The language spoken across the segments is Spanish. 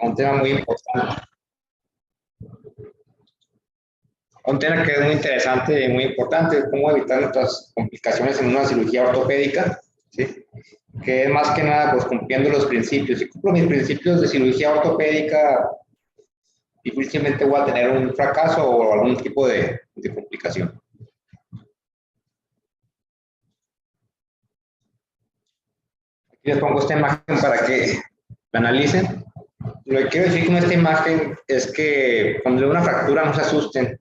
un tema muy importante. Un tema que es muy interesante y muy importante es cómo evitar nuestras complicaciones en una cirugía ortopédica, ¿sí? Que es más que nada pues cumpliendo los principios. Si cumplo mis principios de cirugía ortopédica, difícilmente voy a tener un fracaso o algún tipo de complicación. Aquí les pongo esta imagen para que la analicen. Lo que quiero decir con esta imagen es que cuando hay una fractura no se asusten.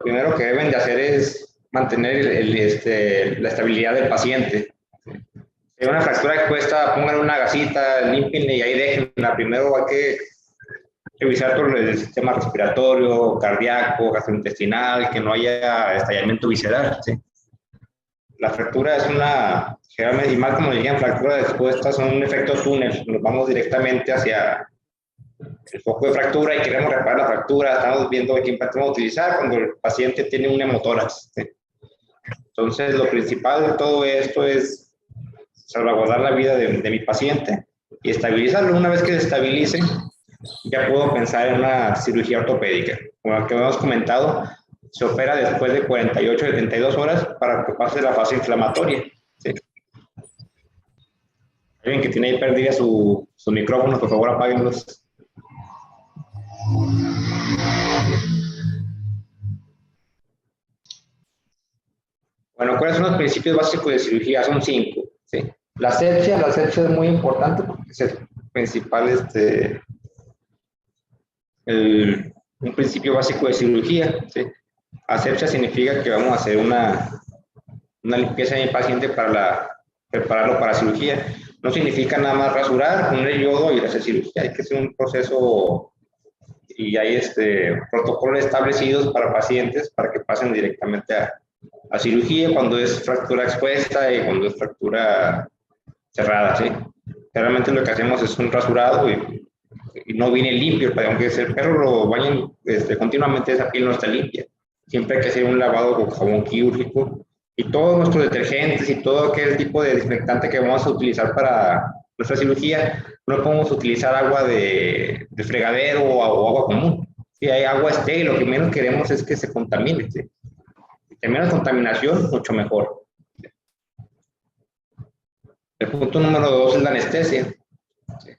Lo primero que deben de hacer es mantener la estabilidad del paciente. Si hay una fractura expuesta, pongan una gasita, límpienla y ahí déjenla. Primero hay que revisar todo el sistema respiratorio, cardíaco, gastrointestinal, que no haya estallamiento visceral, ¿sí? La fractura es una, generalmente, y más como dirían, fractura expuesta, son un efecto túnel. Nos vamos directamente hacia el foco de fractura y queremos reparar la fractura. Estamos viendo qué implante vamos a utilizar cuando el paciente tiene un hemotórax, ¿sí? Entonces, lo principal de todo esto es salvaguardar la vida de mi paciente y estabilizarlo. Una vez que se estabilice, ya puedo pensar en una cirugía ortopédica. Como que hemos comentado, se opera después de 48 a 72 horas para que pase la fase inflamatoria, ¿sí? Alguien que tiene ahí perdida su micrófono, por favor, apáguenlos. Bueno, ¿cuáles son los principios básicos de cirugía? Son 5, ¿sí? La asepsia es muy importante porque es el principal, un principio básico de cirugía, ¿sí? Asepsia significa que vamos a hacer una limpieza de mi paciente para prepararlo para cirugía. No significa nada más rasurar, poner yodo y hacer cirugía. Hay que hacer un proceso y hay protocolos establecidos para pacientes para que pasen directamente a cirugía cuando es fractura expuesta y cuando es fractura cerrada, ¿sí? Generalmente lo que hacemos es un rasurado y no viene limpio, aunque si el perro lo bañen continuamente, esa piel no está limpia. Siempre hay que hacer un lavado con jabón quirúrgico y todos nuestros detergentes y todo aquel tipo de desinfectante que vamos a utilizar para nuestra cirugía, no podemos utilizar agua de fregadero o agua común. Si hay agua estéril, lo que menos queremos es que se contamine, ¿sí? Si menos contaminación, mucho mejor. El punto número 2 es la anestesia. ¿Sí?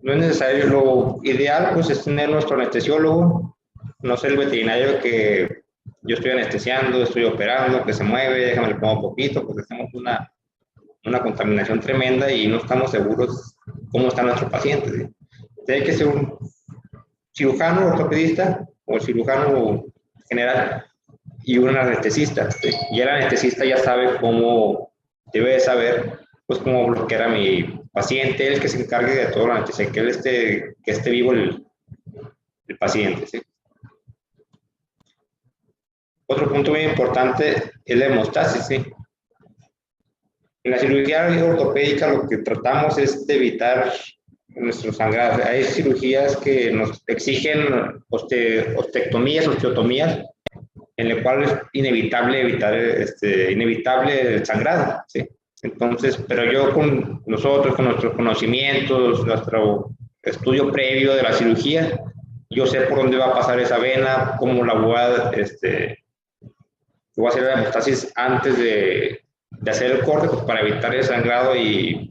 No es necesario, lo ideal pues es tener nuestro anestesiólogo, no ser el veterinario que yo estoy anestesiando, estoy operando, que se mueve, déjame le pongo poquito, porque tenemos una contaminación tremenda y no estamos seguros cómo está nuestro paciente, ¿sí? Tiene que ser un cirujano ortopedista o cirujano general y un anestesista, ¿sí? Y el anestesista ya sabe cómo, debe de saber pues cómo bloquear a mi paciente, el que se encargue de todo la anestesia, que esté vivo el paciente, ¿sí? Otro punto muy importante es la hemostasis, ¿sí? En la cirugía ortopédica lo que tratamos es de evitar nuestro sangrado. Hay cirugías que nos exigen ostectomías, osteotomías, en la cual es inevitable evitar inevitable el sangrado, ¿sí? Entonces, pero yo con nosotros, con nuestros conocimientos, nuestro estudio previo de la cirugía, yo sé por dónde va a pasar esa vena, cómo la voy a hacer la hemostasis antes de hacer el corte, pues para evitar el sangrado y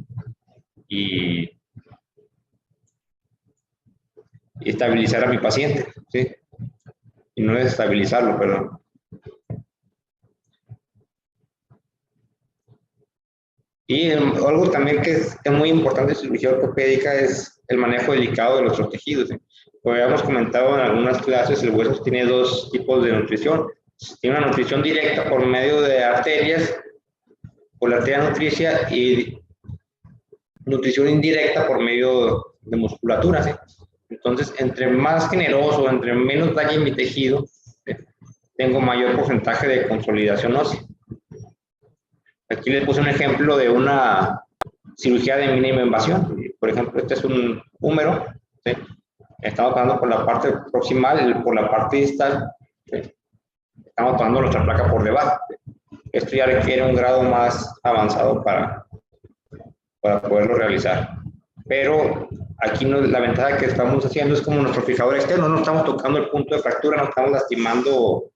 estabilizar a mi paciente, ¿sí? Y no desestabilizarlo, perdón. Y algo también que es muy importante en cirugía ortopédica es el manejo delicado de nuestros tejidos, ¿sí? Como habíamos comentado en algunas clases, el hueso tiene 2 tipos de nutrición. Tiene una nutrición directa por medio de arterias, por la arteria nutricia, y nutrición indirecta por medio de musculatura, ¿sí? Entonces, entre más generoso, entre menos dañe mi tejido, ¿sí?, tengo mayor porcentaje de consolidación ósea. Aquí les puse un ejemplo de una cirugía de mínima invasión. Por ejemplo, este es un húmero, ¿sí? Estamos tratando por la parte proximal, por la parte distal, ¿sí? Estamos tratando nuestra placa por debajo, ¿sí? Esto ya requiere un grado más avanzado para poderlo realizar. ¿Ok? pero aquí no, la ventaja que estamos haciendo es como nuestro fijador externo, no estamos tocando el punto de fractura, no estamos lastimando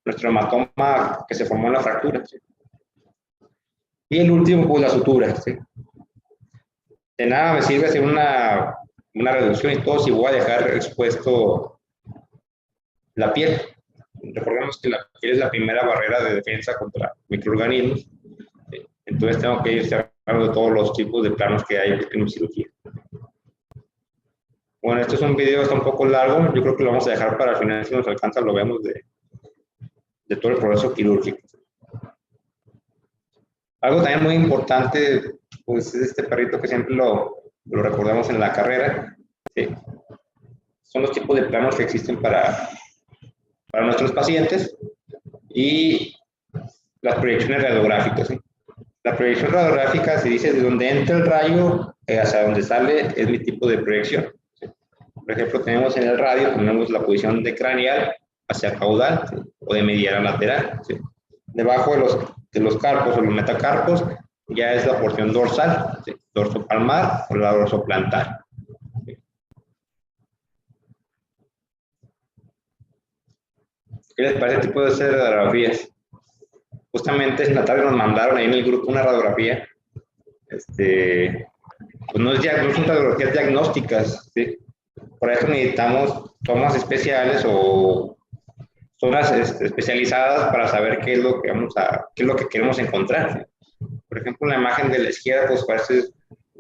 nuestro hematoma que se formó en la fractura. ¿Sí? Y el último, pues la sutura. ¿Sí? De nada me sirve hacer una reducción y todo si voy a dejar expuesto la piel. Recordemos que la piel es la primera barrera de defensa contra microorganismos. Entonces tengo que ir cerrando todos los tipos de planos que hay en mi cirugía. Bueno, este es un video, está un poco largo. Yo creo que lo vamos a dejar para el final, si nos alcanza, lo vemos de todo el proceso quirúrgico. Algo también muy importante, pues es este perrito que siempre lo recordamos en la carrera. ¿Sí? Son los tipos de planos que existen para nuestros pacientes y las proyecciones radiográficas. ¿Sí? La proyección radiográfica se dice de donde entra el rayo hacia donde sale, es mi tipo de proyección. ¿Sí? Por ejemplo, tenemos en el radio, tenemos la posición de craneal hacia caudal, ¿sí? O de medial a lateral. ¿Sí? Debajo de los carpos o los metacarpos ya es la porción dorsal, ¿sí? Dorso palmar o la dorso plantar. ¿Sí? ¿Qué les parece el tipo de radiografías? Justamente en la tarde nos mandaron ahí en el grupo una radiografía. Pues no son radiografías diagnósticas, ¿sí? Por eso necesitamos tomas especiales o zonas especializadas para saber qué es lo que queremos encontrar. ¿Sí? Por ejemplo, en la imagen de la izquierda, pues parece,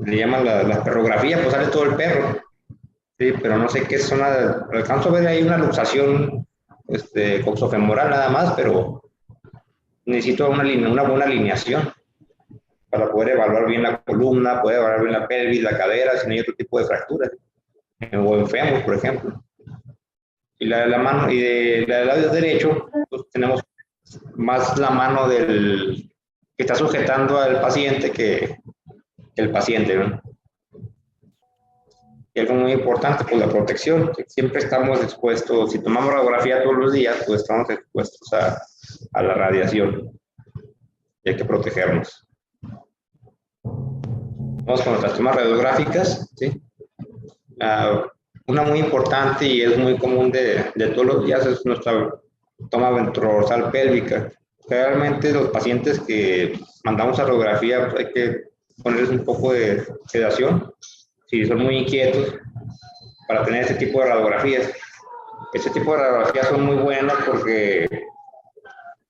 le llaman la perrografía, pues sale todo el perro, ¿sí? Pero no sé qué zona, alcanzo a ver ahí una luxación coxofemoral nada más, pero necesito una buena alineación para poder evaluar bien la columna, poder evaluar bien la pelvis, la cadera, si no hay otro tipo de fracturas, o en fémur, por ejemplo. Y la mano, y del lado derecho, pues tenemos más la mano que está sujetando al paciente que el paciente, ¿no? Y algo muy importante, pues la protección. Siempre estamos expuestos, si tomamos radiografía todos los días, pues estamos expuestos a la radiación. Y hay que protegernos. Vamos con nuestras tomas radiográficas, ¿sí? Una muy importante y es muy común de todos los días es nuestra toma ventrodorsal pélvica. Realmente los pacientes que mandamos a radiografía pues hay que ponerles un poco de sedación si son muy inquietos para tener este tipo de radiografías. Este tipo de radiografías son muy buenas porque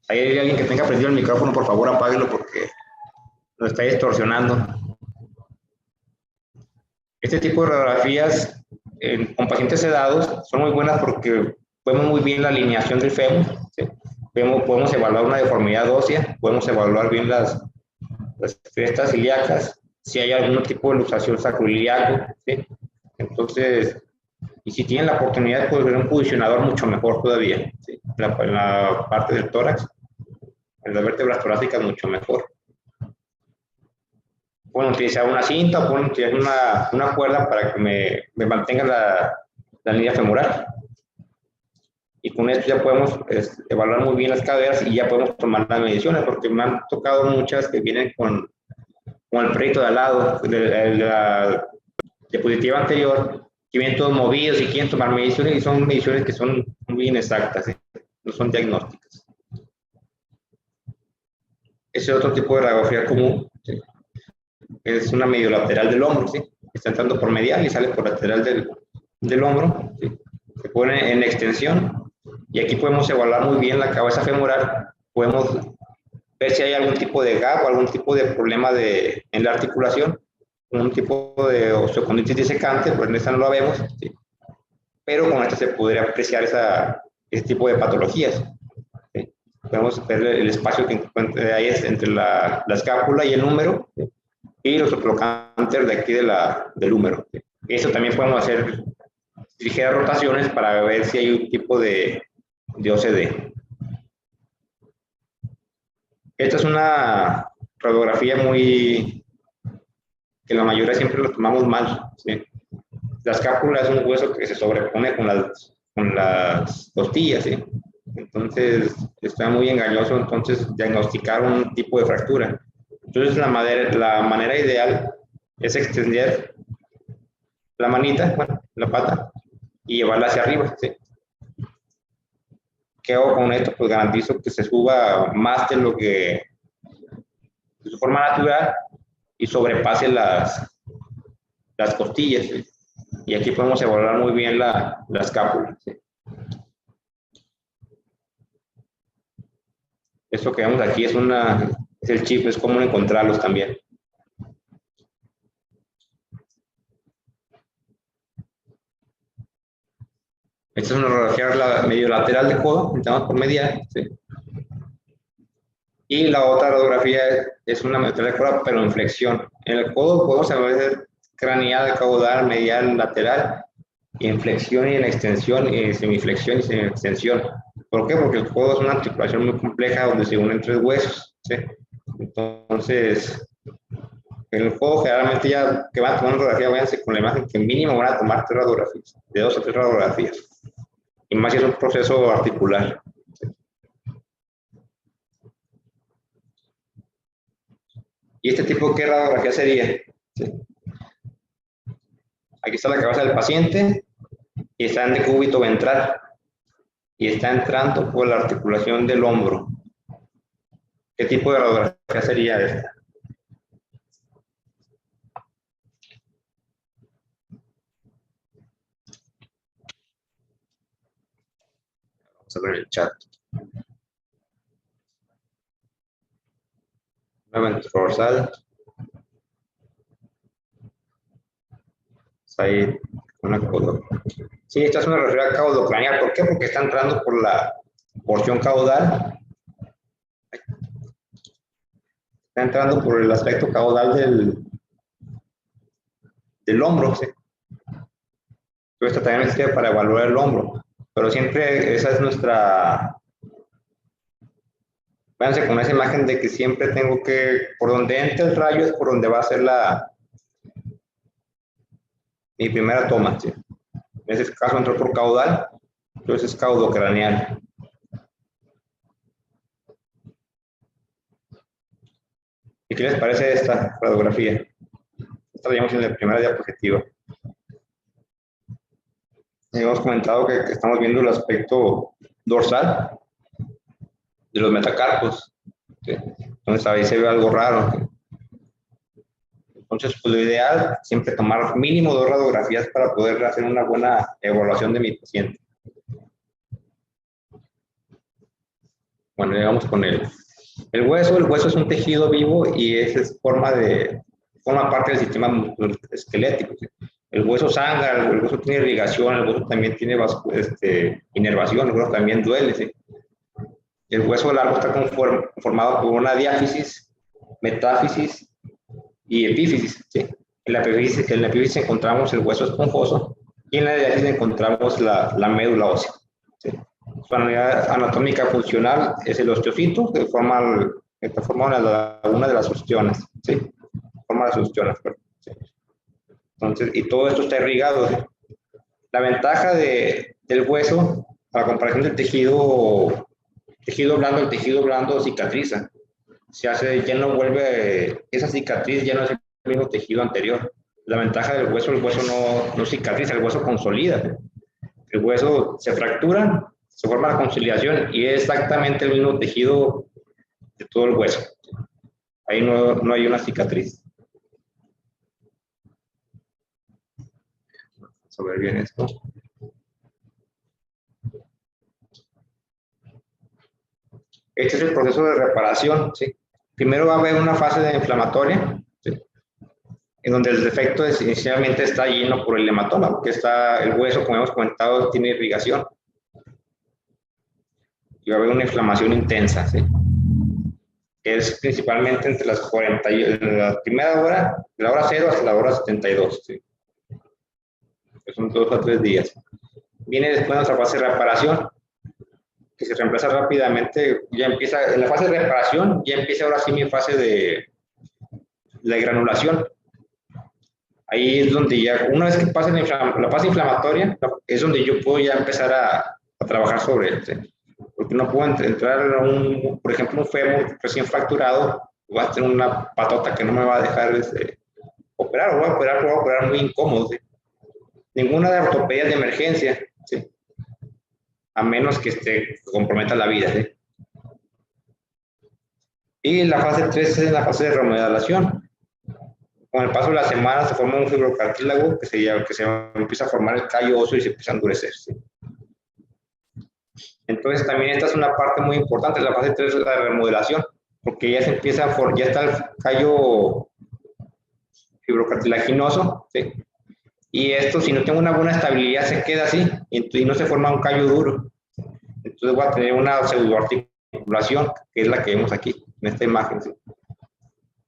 hay alguien que tenga prendido el micrófono, por favor apáguelo porque lo está distorsionando. Este tipo de radiografías con pacientes sedados son muy buenas porque vemos muy bien la alineación del fémur, ¿sí? Podemos evaluar una deformidad ósea, podemos evaluar bien las crestas ilíacas, si hay algún tipo de luxación sacroiliaco, ¿sí? Entonces, y si tienen la oportunidad de ver un posicionador mucho mejor todavía, ¿sí? En la parte del tórax, en las vértebras torácicas mucho mejor. Pueden utilizar una cinta o pueden utilizar una cuerda para que me mantenga la línea femoral. Y con esto ya podemos evaluar muy bien las caderas y ya podemos tomar las mediciones, porque me han tocado muchas que vienen con el perrito de al lado, de la diapositiva anterior, que vienen todos movidos y quieren tomar mediciones y son mediciones que son muy inexactas, ¿sí? No son diagnósticas. Ese es otro tipo de radiografía común, ¿sí? Es una medio lateral del hombro, ¿sí? Está entrando por medial y sale por lateral del hombro, ¿sí? Se pone en extensión y aquí podemos evaluar muy bien la cabeza femoral, podemos ver si hay algún tipo de gap o algún tipo de problema en la articulación, un tipo de osteocondritis disecante, pues en esta no lo vemos, ¿sí? Pero con esta se podría apreciar ese tipo de patologías, ¿sí? Podemos ver el espacio que hay entre la escápula y el húmero, ¿sí? Y los oplocánteres de aquí del húmero. ¿Sí? Eso también podemos hacer ligeras rotaciones para ver si hay un tipo de OCD. Esta es una radiografía que la mayoría siempre lo tomamos mal, ¿sí? La escápula es un hueso que se sobrepone con las costillas, ¿sí? Entonces está muy engañoso diagnosticar un tipo de fractura. Entonces la manera ideal es extender la manita, bueno, la pata, y llevarla hacia arriba, ¿sí? ¿Qué hago con esto? Pues garantizo que se suba más de lo que de su forma natural y sobrepase las costillas, ¿sí? Y aquí podemos evaluar muy bien la escápula, ¿sí? Esto que vemos aquí es el chip, es común encontrarlos también. Esta es una radiografía medio lateral de codo, entramos por medial, ¿sí? Y la otra radiografía es una medio de codo, pero en flexión. En el codo podemos ver craneal, caudal, medial, lateral, y en flexión y en extensión, y semiflexión y semi-extensión. ¿Por qué? Porque el codo es una articulación muy compleja donde se unen tres huesos, ¿sí? Entonces, en el codo generalmente ya que van a tomar una radiografía, váyanse con la imagen que mínimo van a tomar 3 radiografías, de 2 a 3 radiografías. Y más si es un proceso articular. ¿Sí? ¿Y este tipo qué radiografía sería? ¿Sí? Aquí está la cabeza del paciente y está en decúbito ventral y está entrando por la articulación del hombro. ¿Qué tipo de radiografía sería esta? Vamos a ver el chat. Nuevamente dorsal. Ahí una codo. Sí, esta es una radiografía caudocraneal. ¿Por qué? Porque está entrando por la porción caudal. Está entrando por el aspecto caudal del hombro. ¿Sí? Esto también sirve para evaluar el hombro. Pero siempre esa es nuestra... Véanse con esa imagen de que siempre tengo que... Por donde entre el rayo es por donde va a ser mi primera toma. ¿Sí? En ese caso entró por caudal, entonces es caudocraneal. ¿Y qué les parece esta radiografía? Esta la llevamos en la primera diapositiva. Hemos comentado que estamos viendo el aspecto dorsal de los metacarpos. ¿Sí? Entonces ahí se ve algo raro. ¿Sí? Entonces, pues lo ideal es siempre tomar mínimo 2 radiografías para poder hacer una buena evaluación de mi paciente. Bueno, llegamos con el hueso. El hueso es un tejido vivo y forma parte del sistema esquelético. ¿Sí? El hueso sangra, el hueso tiene irrigación, el hueso también tiene inervación, el hueso también duele. ¿Sí? El hueso largo está conformado por una diáfisis, metáfisis y epífisis. ¿Sí? En la epífisis encontramos el hueso esponjoso y en la diáfisis encontramos la médula ósea. ¿Sí? Su unidad anatómica funcional es el osteocito, que está formado en la laguna de las ostionas. ¿Sí? Forma las ostionas. ¿Sí? Entonces, y todo esto está irrigado. ¿Sí? La ventaja del hueso, a la comparación del tejido blando, el tejido blando cicatriza. Ya no vuelve, esa cicatriz ya no es el mismo tejido anterior. La ventaja del hueso, el hueso no cicatriza, el hueso consolida. El hueso se fractura, se forma la consolidación y es exactamente el mismo tejido de todo el hueso. Ahí no hay una cicatriz. Vamos a ver bien esto. Este es el proceso de reparación. ¿Sí? Primero va a haber una fase de inflamatoria, ¿sí? En donde el defecto inicialmente está lleno por el hematoma, porque el hueso, como hemos comentado, tiene irrigación. Y va a haber una inflamación intensa, ¿sí? Que es principalmente entre las 40 la primera hora, de la hora 0 hasta la hora 72, ¿sí? Que son 2 a 3 días. Viene después nuestra fase de reparación, que se reemplaza rápidamente, en la fase de reparación, ya empieza ahora sí mi fase de la granulación. Ahí es donde ya, una vez que pasa la fase inflamatoria, es donde yo puedo ya empezar a trabajar sobre él. ¿Sí? Porque no puedo entrar por ejemplo, un fémur recién fracturado, va a tener una patota que no me va a dejar operar, o voy a operar muy incómodo. ¿Sí? Ninguna de ortopedia de emergencia, ¿sí? A menos que comprometa la vida, ¿sí? Y la fase 3 es la fase de remodelación. Con el paso de las semanas se forma un fibrocartílago que se empieza a formar el callo óseo y se empieza a endurecer, ¿sí? Entonces también esta es una parte muy importante, la fase 3 es la remodelación, porque ya se empieza ya está el callo fibrocartilaginoso, ¿sí? Y esto, si no tengo una buena estabilidad, se queda así y no se forma un callo duro. Entonces voy a tener una pseudoarticulación, que es la que vemos aquí, en esta imagen, ¿sí?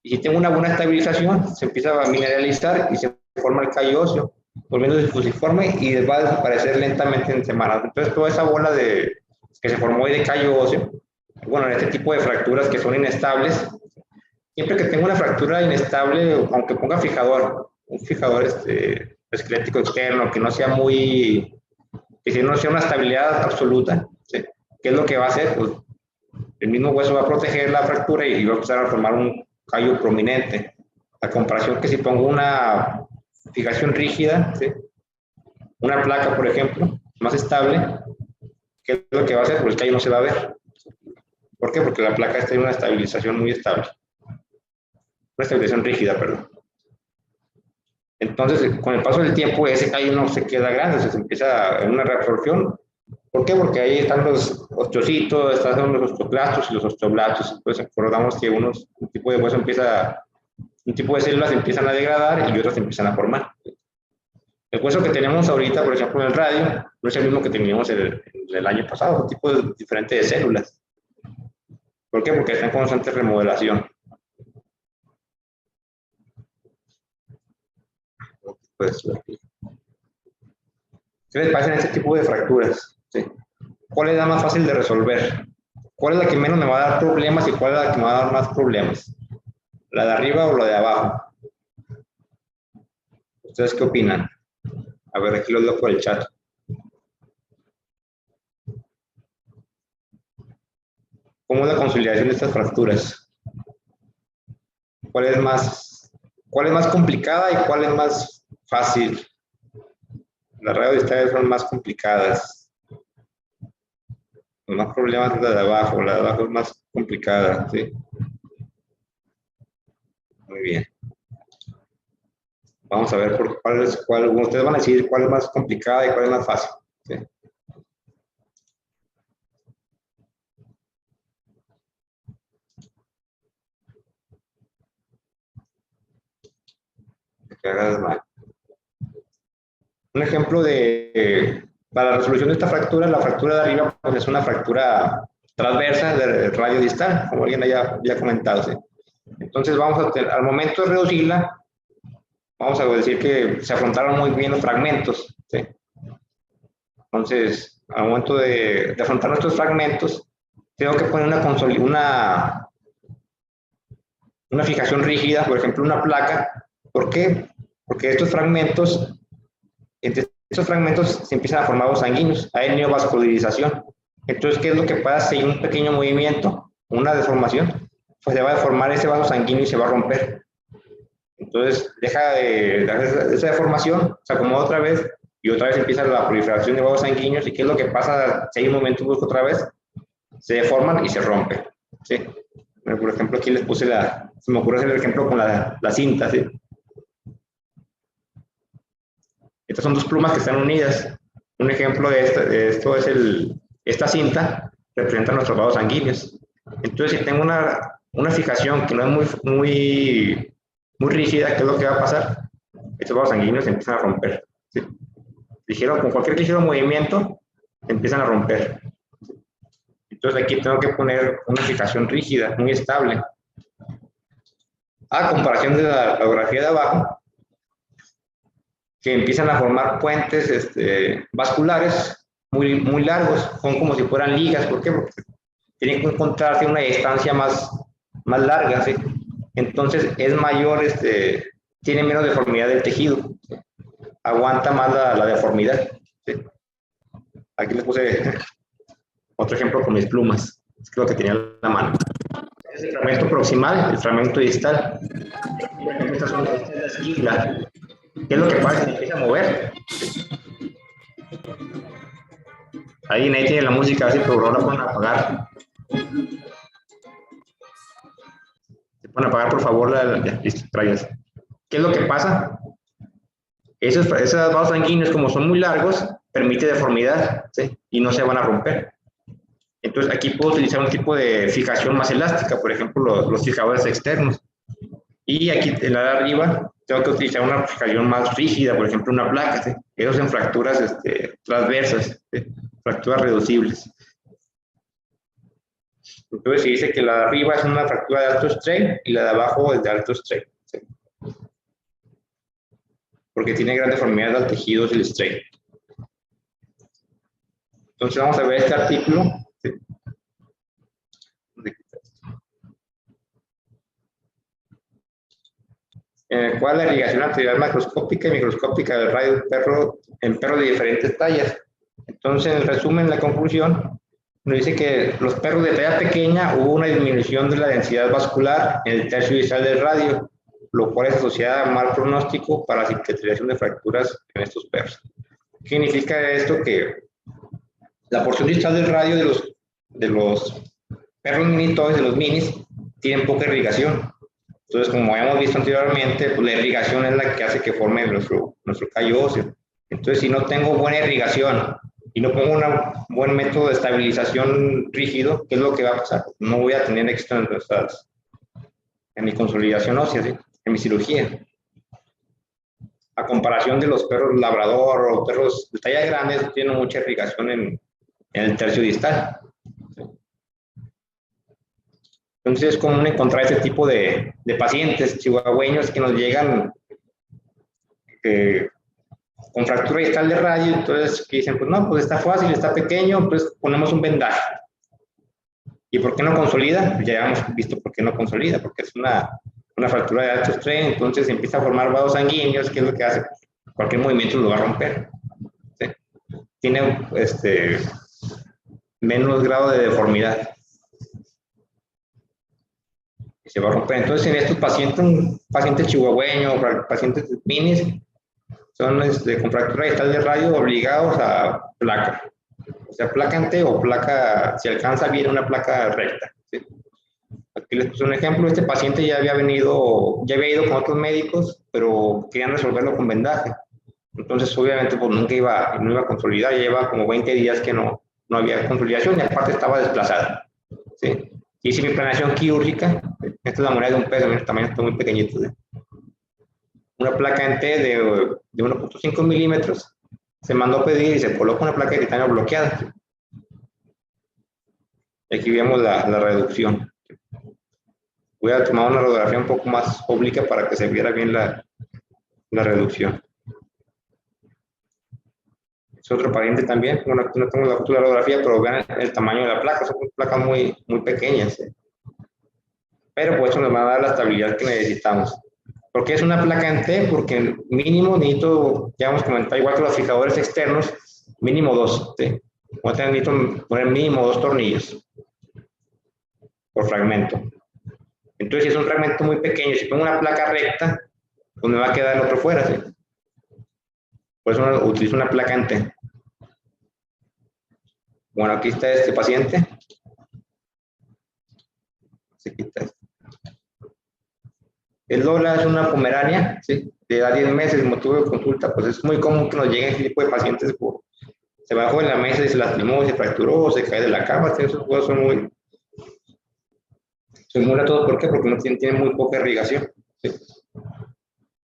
Y si tengo una buena estabilización, se empieza a mineralizar y se forma el callo óseo, volviéndose fusiforme y va a desaparecer lentamente en semanas. Entonces toda esa bola que se formó de callo óseo, bueno, en este tipo de fracturas que son inestables, siempre que tengo una fractura inestable, aunque ponga fijador, un fijador esquelético externo, que no sea que no sea una estabilidad absoluta, ¿sí? ¿Qué es lo que va a hacer? Pues el mismo hueso va a proteger la fractura y va a empezar a formar un callo prominente. A comparación que si pongo una fijación rígida, ¿sí? Una placa, por ejemplo, más estable, ¿qué es lo que va a hacer? Pues el callo no se va a ver. ¿Por qué? Porque la placa está en una estabilización muy estable. Una estabilización rígida, perdón. Entonces, con el paso del tiempo, ese callo no se queda grande, se empieza en una reabsorción. ¿Por qué? Porque ahí están los osteocitos, están los osteoclastos y los osteoblastos. Entonces, recordamos que un tipo de hueso un tipo de células empiezan a degradar y otras se empiezan a formar. El hueso que tenemos ahorita, por ejemplo, en el radio, no es el mismo que teníamos el año pasado, un tipo diferente de células. ¿Por qué? Porque está en constante remodelación. Pues, ¿qué les pasa en este tipo de fracturas? ¿Sí? ¿Cuál es la más fácil de resolver? ¿Cuál es la que menos me va a dar problemas y cuál es la que me va a dar más problemas? ¿La de arriba o la de abajo? ¿Ustedes qué opinan? A ver, aquí lo leo por el chat. ¿Cómo es la consolidación de estas fracturas? ¿Cuál es más complicada y cuál es más fácil? Las radiodistales son más complicadas. Los más problemas es la de abajo es más complicada, ¿sí? Muy bien. Vamos a ver ustedes van a decir cuál es más complicada y cuál es más fácil, ¿sí? Que hagas mal. Un ejemplo para la resolución de esta fractura, la fractura de arriba pues, es una fractura transversa del radio distal, como alguien ya ha comentado, ¿sí? Entonces al momento de reducirla, vamos a decir que se afrontaron muy bien los fragmentos, ¿sí? Entonces, al momento de afrontar nuestros fragmentos, tengo que poner una fijación rígida, por ejemplo, una placa. ¿Por qué? Porque entre estos fragmentos se empiezan a formar vasos sanguíneos, hay neovascularización. Entonces, ¿qué es lo que pasa si hay un pequeño movimiento, una deformación? Pues se va a deformar ese vaso sanguíneo y se va a romper. Entonces, deja de esa deformación, se acomoda otra vez y otra vez empieza la proliferación de vasos sanguíneos. ¿Y qué es lo que pasa si hay un momento brusco otra vez? Se deforman y se rompen, ¿sí? Por ejemplo, aquí les puse se me ocurre hacer el ejemplo con la cinta, ¿sí? Estas son dos plumas que están unidas. Un ejemplo de esto es esta cinta, representa nuestros vasos sanguíneos. Entonces, si tengo una fijación que no es muy rígida, ¿qué es lo que va a pasar? Estos vasos sanguíneos se empiezan a romper, ¿sí? Con cualquier ligero movimiento, se empiezan a romper. Entonces, aquí tengo que poner una fijación rígida, muy estable. A comparación de la radiografía de abajo, que empiezan a formar puentes vasculares muy largos, son como si fueran ligas. ¿Por qué? Porque tienen que encontrarse una distancia más larga, ¿sí? Entonces es mayor, tiene menos deformidad del tejido, ¿sí? Aguanta más la deformidad, ¿sí? Aquí les puse otro ejemplo con mis plumas, es lo que tenía en la mano. Es el fragmento proximal, el fragmento distal. Esta es la esquila. ¿Qué es lo que pasa? Se empieza a mover. Ahí nadie tiene la música así, pero ahora la pueden apagar. Se pueden apagar, por favor, ya, listo, traigas. ¿Qué es lo que pasa? Esos vasos sanguíneos, como son muy largos, permite deformidad, ¿sí? Y no se van a romper. Entonces, aquí puedo utilizar un tipo de fijación más elástica, por ejemplo, los fijadores externos. Y aquí en la de arriba tengo que utilizar una fijación más rígida, por ejemplo, una placa. ¿Sí? Esos en fracturas transversas, ¿sí? Fracturas reducibles. Entonces se dice que la de arriba es una fractura de alto strain y la de abajo es de alto strain. ¿Sí? Porque tiene gran deformidad del tejido del strain. Entonces vamos a ver este artículo. ¿Sí? En el cual la irrigación arterial macroscópica y microscópica del radio en perros de diferentes tallas. Entonces, en resumen, la conclusión nos dice que los perros de talla pequeña hubo una disminución de la densidad vascular en el tercio distal del radio, lo cual es asociado a mal pronóstico para la cicatrización de fracturas en estos perros. ¿Qué significa esto? Que la porción distal del radio de los perros minitoides, de los minis, tienen poca irrigación. Entonces, como habíamos visto anteriormente, pues la irrigación es la que hace que forme nuestro callo óseo. Entonces, si no tengo buena irrigación y no pongo un buen método de estabilización rígido, ¿qué es lo que va a pasar? No voy a tener éxito en mi consolidación ósea, ¿sí? En mi cirugía. A comparación de los perros labrador o perros de talla grande, tienen mucha irrigación en el tercio distal. Entonces es común encontrar este tipo de pacientes chihuahueños que nos llegan con fractura distal de radio, entonces que dicen, pues no, pues está fácil, está pequeño, entonces ponemos un vendaje. ¿Y por qué no consolida? Pues ya hemos visto por qué no consolida, porque es una fractura de alto strain, entonces empieza a formar vasos sanguíneos, que es lo que hace, cualquier movimiento lo va a romper. ¿Sí? Tiene menos grado de deformidad. Y se va a romper. Entonces, en estos pacientes chihuahueños, pacientes minis, son con fractura distal de radio obligados a placa. O sea, placa en T o placa, si alcanza bien, una placa recta. ¿Sí? Aquí les puse un ejemplo. Este paciente ya había ido con otros médicos, pero querían resolverlo con vendaje. Entonces, obviamente, pues no iba a consolidar. Ya lleva como 20 días que no había consolidación y aparte estaba desplazada. ¿Sí? Hice mi planeación quirúrgica. Esta es la moneda de un peso, el tamaño está muy pequeñito. ¿Sí? Una placa en T de 1.5 milímetros. Se mandó a pedir y se coloca una placa de titanio bloqueada. Y aquí vemos la reducción. Voy a tomar una radiografía un poco más obliqua para que se viera bien la reducción. Es otro paciente también. Bueno, aquí no tengo la radiografía, pero vean el tamaño de la placa. Son placas muy, muy pequeñas. Pero pues eso nos va a dar la estabilidad que necesitamos. ¿Por qué es una placa en T? Porque mínimo necesito, ya hemos comentado, igual que los fijadores externos, mínimo 2. ¿Sí? Necesito poner mínimo 2 tornillos por fragmento. Entonces, si es un fragmento muy pequeño, si pongo una placa recta, pues me va a quedar el otro fuera. ¿Sí? Por eso utilizo una placa en T. Bueno, aquí está este paciente. Se quita esto. El Lola es una pomerania, ¿sí? De edad 10 meses, motivo de consulta, pues es muy común que nos lleguen este tipo de pacientes se bajó en la mesa y se lastimó, se fracturó, se cae de la cama. Esos juegos son muy todos. ¿Por qué? Porque no tienen muy poca irrigación. ¿Sí?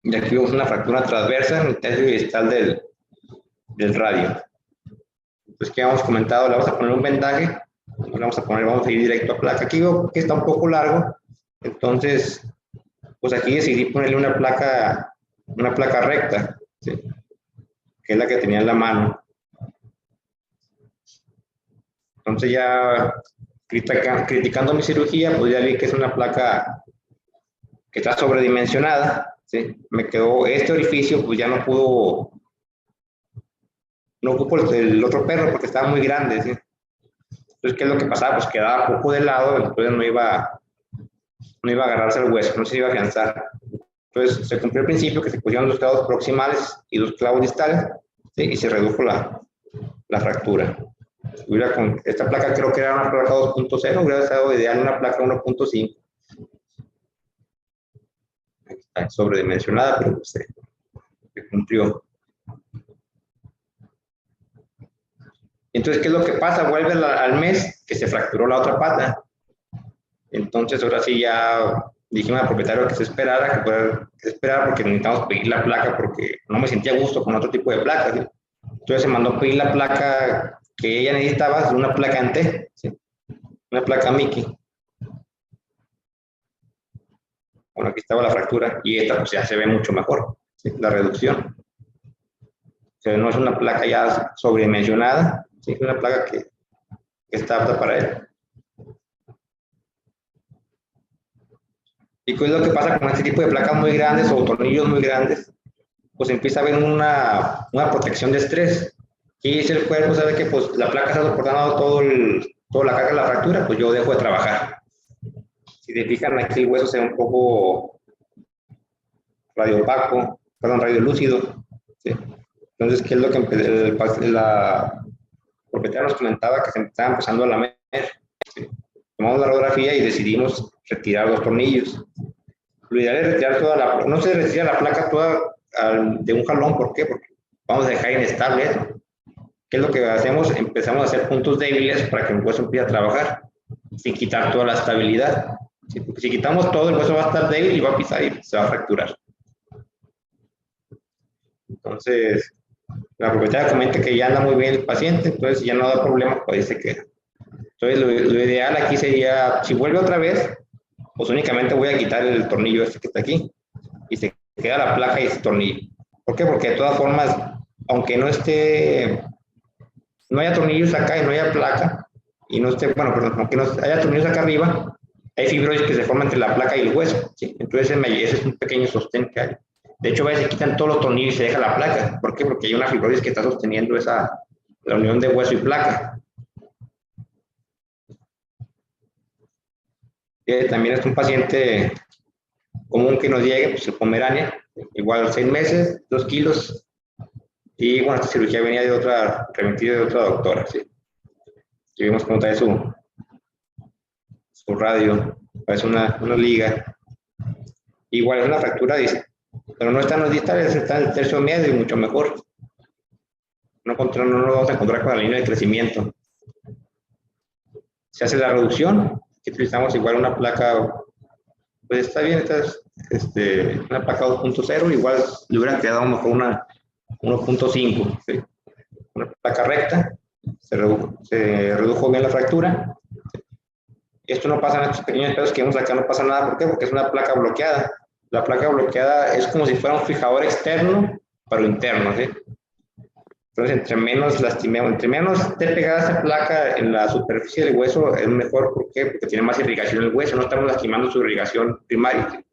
Y aquí vemos una fractura transversa en el tercio distal del radio. Pues que hemos comentado, le vamos a poner un vendaje, vamos a ir directo a placa. Aquí veo que está un poco largo, entonces pues aquí decidí ponerle una placa recta, ¿sí? Que es la que tenía en la mano. Entonces ya criticando mi cirugía, pues ya vi que es una placa que está sobredimensionada, ¿sí? Me quedó este orificio, pues ya no ocupo el otro perro porque estaba muy grande, ¿sí? Entonces, ¿qué es lo que pasaba? Pues quedaba poco de lado, entonces no iba a agarrarse el hueso, no se iba a afianzar. Entonces, se cumplió el principio que se pusieron 2 clavos proximales y 2 clavos distales, ¿sí? Y se redujo la fractura. Con esta placa creo que era una placa 2.0, hubiera estado ideal una placa 1.5. Está sobredimensionada, pero se cumplió. Entonces, ¿qué es lo que pasa? Vuelve al mes que se fracturó la otra pata. Entonces, ahora sí ya dijimos al propietario que se esperara, porque necesitamos pedir la placa porque no me sentía a gusto con otro tipo de placa, ¿sí? Entonces se mandó a pedir la placa que ella necesitaba, una placa en T, ¿sí? Una placa Mickey. Bueno, aquí estaba la fractura y esta pues ya se ve mucho mejor, ¿sí? La reducción. O sea, no es una placa ya sobredimensionada, ¿sí? Es una placa que está apta para él. ¿Y qué es lo que pasa con este tipo de placas muy grandes o tornillos muy grandes? Pues empieza a haber una protección de estrés. Y si el cuerpo sabe que pues, la placa está soportando toda la carga de la fractura, pues yo dejo de trabajar. Si te fijan, aquí el hueso se ve un poco radiolúcido. ¿Sí? Entonces, ¿qué es lo que la propietaria nos comentaba? Que se estaba empezando a lamer. ¿Sí? Tomamos la radiografía y decidimos retirar los tornillos. Lo ideal es retirar no se retira la placa toda de un jalón. ¿Por qué? Porque vamos a dejar inestable eso. ¿Qué es lo que hacemos? Empezamos a hacer puntos débiles para que el hueso empiece a trabajar sin quitar toda la estabilidad. ¿Sí? Porque si quitamos todo, el hueso va a estar débil y va a pisar y se va a fracturar. Entonces, la propietaria comenta que ya anda muy bien el paciente, entonces ya no da problema, pues se queda. Entonces, lo ideal aquí sería, si vuelve otra vez, pues únicamente voy a quitar el tornillo este que está aquí y se queda la placa y ese tornillo. ¿Por qué? Porque de todas formas, aunque no haya tornillos acá y no haya placa, y no esté, bueno, perdón, aunque no haya tornillos acá arriba, hay fibrosis que se forman entre la placa y el hueso, ¿sí? Entonces ese es un pequeño sostén que hay. De hecho, a veces quitan todos los tornillos y se deja la placa. ¿Por qué? Porque hay una fibrosis que está sosteniendo la unión de hueso y placa. También es un paciente común que nos llegue, pues el Pomerania, igual 6 meses, 2 kilos, y bueno, esta cirugía venía remitida de otra doctora, ¿sí? Y vimos cómo trae su radio, parece una liga. Igual es una fractura, dice, pero no está en los distales, está en el tercio medio y mucho mejor. No lo vamos a encontrar con la línea de crecimiento. Se hace la reducción, utilizamos igual una placa, pues está bien, esta es una placa 2.0, igual le hubieran quedado mejor una 1.5, ¿sí? Una placa recta, se redujo bien la fractura. Esto no pasa en estos pequeños pedos que vemos acá, no pasa nada. ¿Por qué? Porque es una placa bloqueada. La placa bloqueada es como si fuera un fijador externo, pero interno, ¿sí? Entonces, entre menos lastimemos, entre menos esté pegada esa placa en la superficie del hueso, es mejor. ¿Por qué? Porque tiene más irrigación el hueso, no estamos lastimando su irrigación primaria, ¿sí?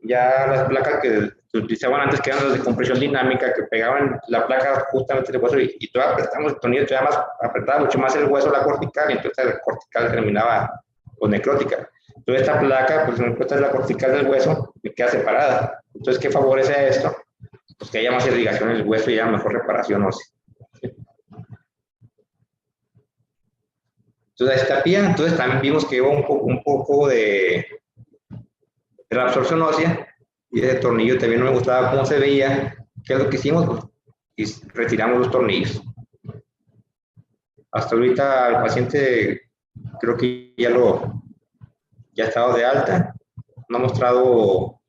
Ya las placas que se utilizaban antes, que eran las de compresión dinámica, que pegaban la placa justamente en el hueso y todavía apretamos el tornillo, todavía más, apretaba mucho más el hueso, la cortical, y entonces la cortical terminaba con necrótica. Entonces esta placa, pues no es la cortical del hueso, y queda separada. Entonces, ¿qué favorece esto? Pues que haya más irrigación en el hueso y haya mejor reparación ósea. Entonces la estapía, entonces también vimos que hubo un poco de la absorción ósea, y ese tornillo también no me gustaba cómo se veía. ¿Qué es lo que hicimos? Pues, y retiramos los tornillos. Hasta ahorita el paciente creo que ya ha estado de alta, no ha mostrado,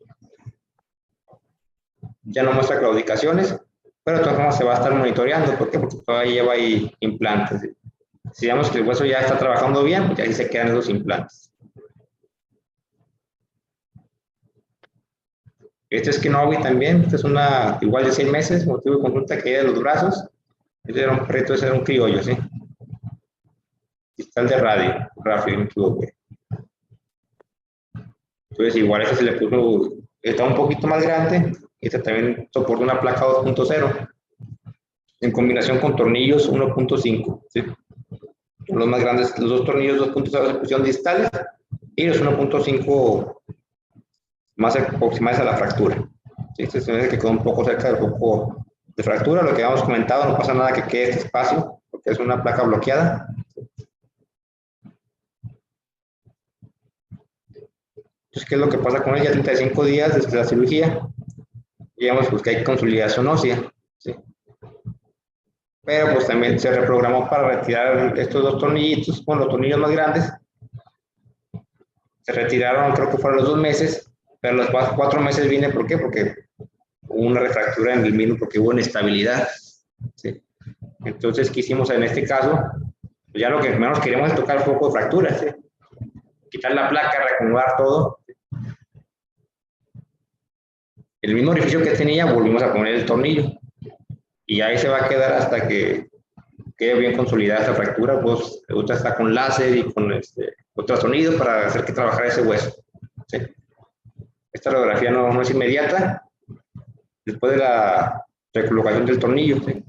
ya no muestra claudicaciones, pero de todas formas se va a estar monitoreando. ¿Por qué? Porque todavía lleva ahí implantes. Si digamos que el hueso ya está trabajando bien, pues ahí se quedan esos implantes. Este es Kenobi también, esta es una igual de 6 meses, motivo de consulta, caída de los brazos. Este era un perrito, ese era un criollo, ¿sí? Distal de radio, rápido, me equivoqué. Entonces igual este se le puso, está un poquito más grande, este también soporta una placa 2.0, en combinación con tornillos 1.5, ¿sí? Los más grandes, los dos tornillos 2.0 se pusieron distales, y los 1.5 más aproximadas a la fractura. ¿Sí? Se ve que quedó un poco cerca del foco de fractura, lo que habíamos comentado, no pasa nada que quede este espacio, porque es una placa bloqueada. Entonces, ¿qué es lo que pasa con ella? 35 días desde la cirugía, digamos pues que hay consolidación ósea, ¿sí? Pero pues también se reprogramó para retirar estos dos tornillitos, bueno, los tornillos más grandes, se retiraron, creo que fueron los 2 meses, pero los 4 meses vine, ¿por qué? Porque hubo una refractura en el mismo, porque hubo inestabilidad, ¿sí? Entonces, ¿qué hicimos en este caso? Pues ya lo que menos queremos es tocar el foco de fractura, ¿sí? Quitar la placa, reacomodar todo. El mismo orificio que tenía, volvimos a poner el tornillo. Y ahí se va a quedar hasta que quede bien consolidada esta fractura. Pues otra está con láser y con ultrasonido para hacer que trabajara ese hueso, ¿sí? Esta radiografía no es inmediata, después de la recolocación del tornillo, ¿sí?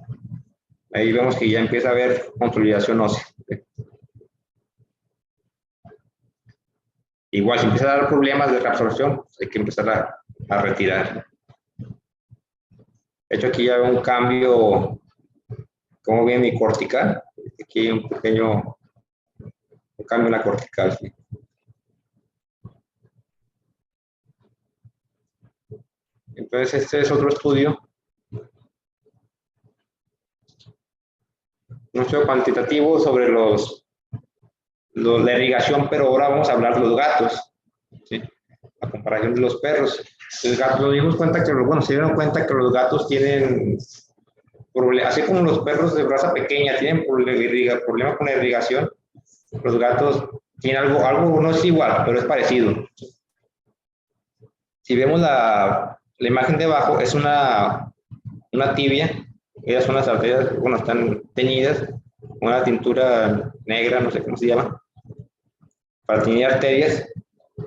Ahí vemos que ya empieza a haber consolidación ósea, ¿sí? Igual, si empieza a dar problemas de reabsorción, pues hay que empezar a retirar. De hecho, aquí ya veo un cambio, como bien mi cortical. Aquí hay un pequeño cambio en la cortical, ¿sí? Entonces, este es otro estudio, un estudio cuantitativo sobre la irrigación, pero ahora vamos a hablar de los gatos, ¿sí? A comparación de los perros. Los gatos, nos dimos cuenta que, bueno, se dieron cuenta que los gatos tienen problemas, así como los perros de raza pequeña tienen problemas con la irrigación, los gatos tienen algo no es igual, pero es parecido. Si vemos la imagen de abajo, es una tibia, ellas son las arterias, bueno, están teñidas, una tintura negra, no sé cómo se llama, para teñir arterias.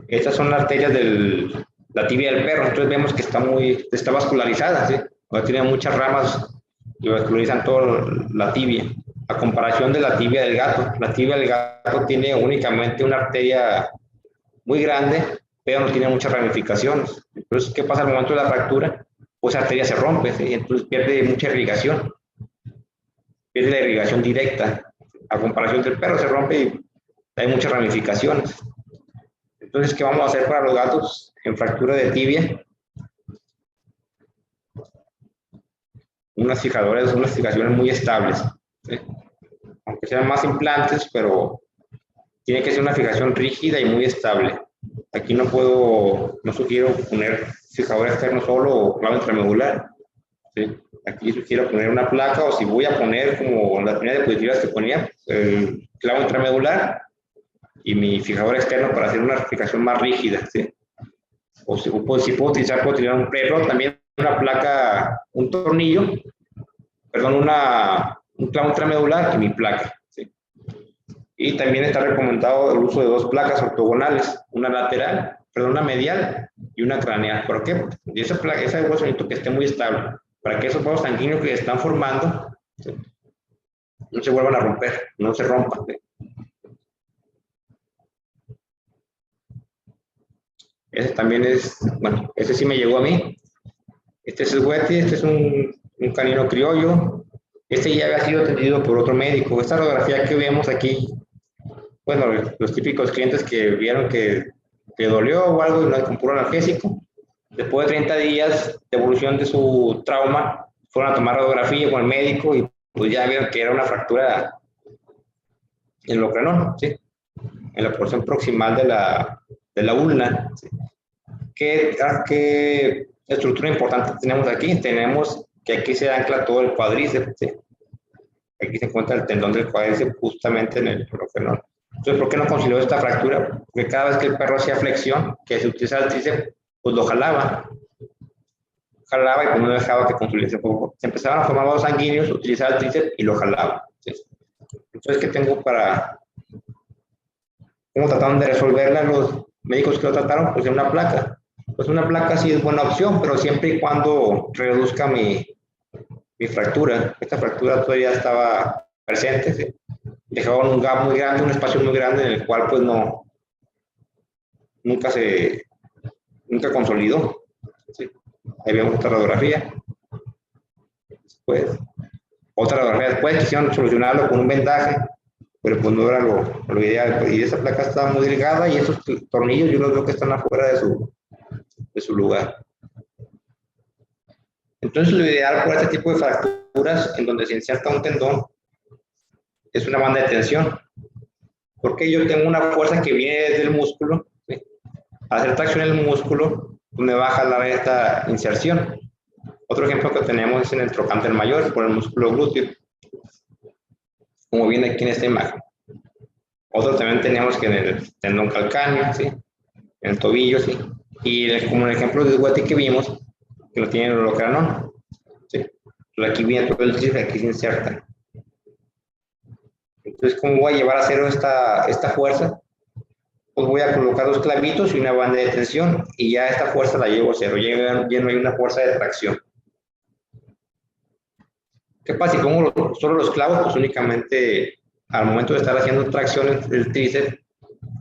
Estas son las arterias de la tibia del perro, entonces vemos que está vascularizada, ¿sí? O tiene muchas ramas y vascularizan toda la tibia, a comparación de la tibia del gato. La tibia del gato tiene únicamente una arteria muy grande, pero no tiene muchas ramificaciones. Entonces, ¿qué pasa al momento de la fractura? Pues esa arteria se rompe, ¿sí? Y entonces pierde mucha irrigación, pierde la irrigación directa. A comparación del perro se rompe y hay muchas ramificaciones. Entonces, ¿qué vamos a hacer para los gatos en fractura de tibia? Unas fijaciones muy estables, ¿sí? Aunque sean más implantes, pero tiene que ser una fijación rígida y muy estable. Aquí no sugiero poner fijador externo solo o clavo intramedular, ¿sí? Aquí sugiero poner una placa, o si voy a poner como las primeras diapositivas que ponía, el clavo intramedular y mi fijador externo para hacer una fijación más rígida, ¿sí? O si puedo utilizar un pre-rod, también una placa, un tornillo, perdón, un clavo intramedular y mi placa, ¿sí? Y también está recomendado el uso de 2 placas ortogonales, una medial y una craneal. ¿Por qué? Porque esa hueso necesito que esté muy estable, para que esos vasos sanguíneos que están formando, ¿sí?, no se vuelvan a romper, no se rompan, ¿sí? Ese también bueno, ese sí me llegó a mí. Este es el Wetty, este es un canino criollo. Este ya había sido atendido por otro médico. Esta radiografía que vemos aquí, bueno, los típicos clientes que vieron que dolió o algo y no con puro analgésico, después de 30 días de evolución de su trauma, fueron a tomar radiografía con el médico y pues ya vieron que era una fractura en el ocrenón, ¿sí?, en la porción proximal de la ulna, ¿sí? ¿Qué estructura importante tenemos aquí? Tenemos que aquí se ancla todo el cuádriceps, ¿sí? Aquí se encuentra el tendón del cuádriceps justamente en el ocrenón. Entonces, ¿por qué no concilió esta fractura? Porque cada vez que el perro hacía flexión, que se utilizaba el tríceps, pues lo jalaba y pues no dejaba que consolidase un poco. Se empezaban a formar vasos sanguíneos, utilizaba el tríceps y lo jalaba, ¿sí? Entonces, ¿qué tengo cómo trataron de resolverla los médicos que lo trataron? Pues en una placa. Pues una placa sí es buena opción, pero siempre y cuando reduzca mi fractura. Esta fractura todavía estaba presente, ¿sí? Dejaban un gap muy grande, un espacio muy grande en el cual pues nunca se nunca consolidó. ¿Sí? Ahí vemos otra radiografía. Después, otra radiografía después, quisieron solucionarlo con un vendaje, pero pues no era lo ideal. Y esa placa estaba muy delgada y esos tornillos yo los veo que están afuera de su lugar. Entonces, lo ideal por este tipo de fracturas en donde se inserta un tendón es una banda de tensión, porque yo tengo una fuerza que viene desde el músculo, ¿sí? Al hacer tracción en el músculo, me va a jalar esta inserción. Otro ejemplo que tenemos es en el trocánter mayor, por el músculo glúteo, como viene aquí en esta imagen. Otro también tenemos que en el tendón calcáneo, ¿sí? En el tobillo, ¿sí? Y como el ejemplo de Guati que vimos, que lo tiene el holocranón, ¿sí? Entonces aquí viene todo el tríceps, aquí se inserta. Entonces, ¿cómo voy a llevar a cero esta fuerza? Pues voy a colocar dos clavitos y una banda de tensión y ya esta fuerza la llevo a cero, ya no hay una fuerza de tracción. ¿Qué pasa si pongo solo los clavos? Pues únicamente al momento de estar haciendo tracción el tríceps,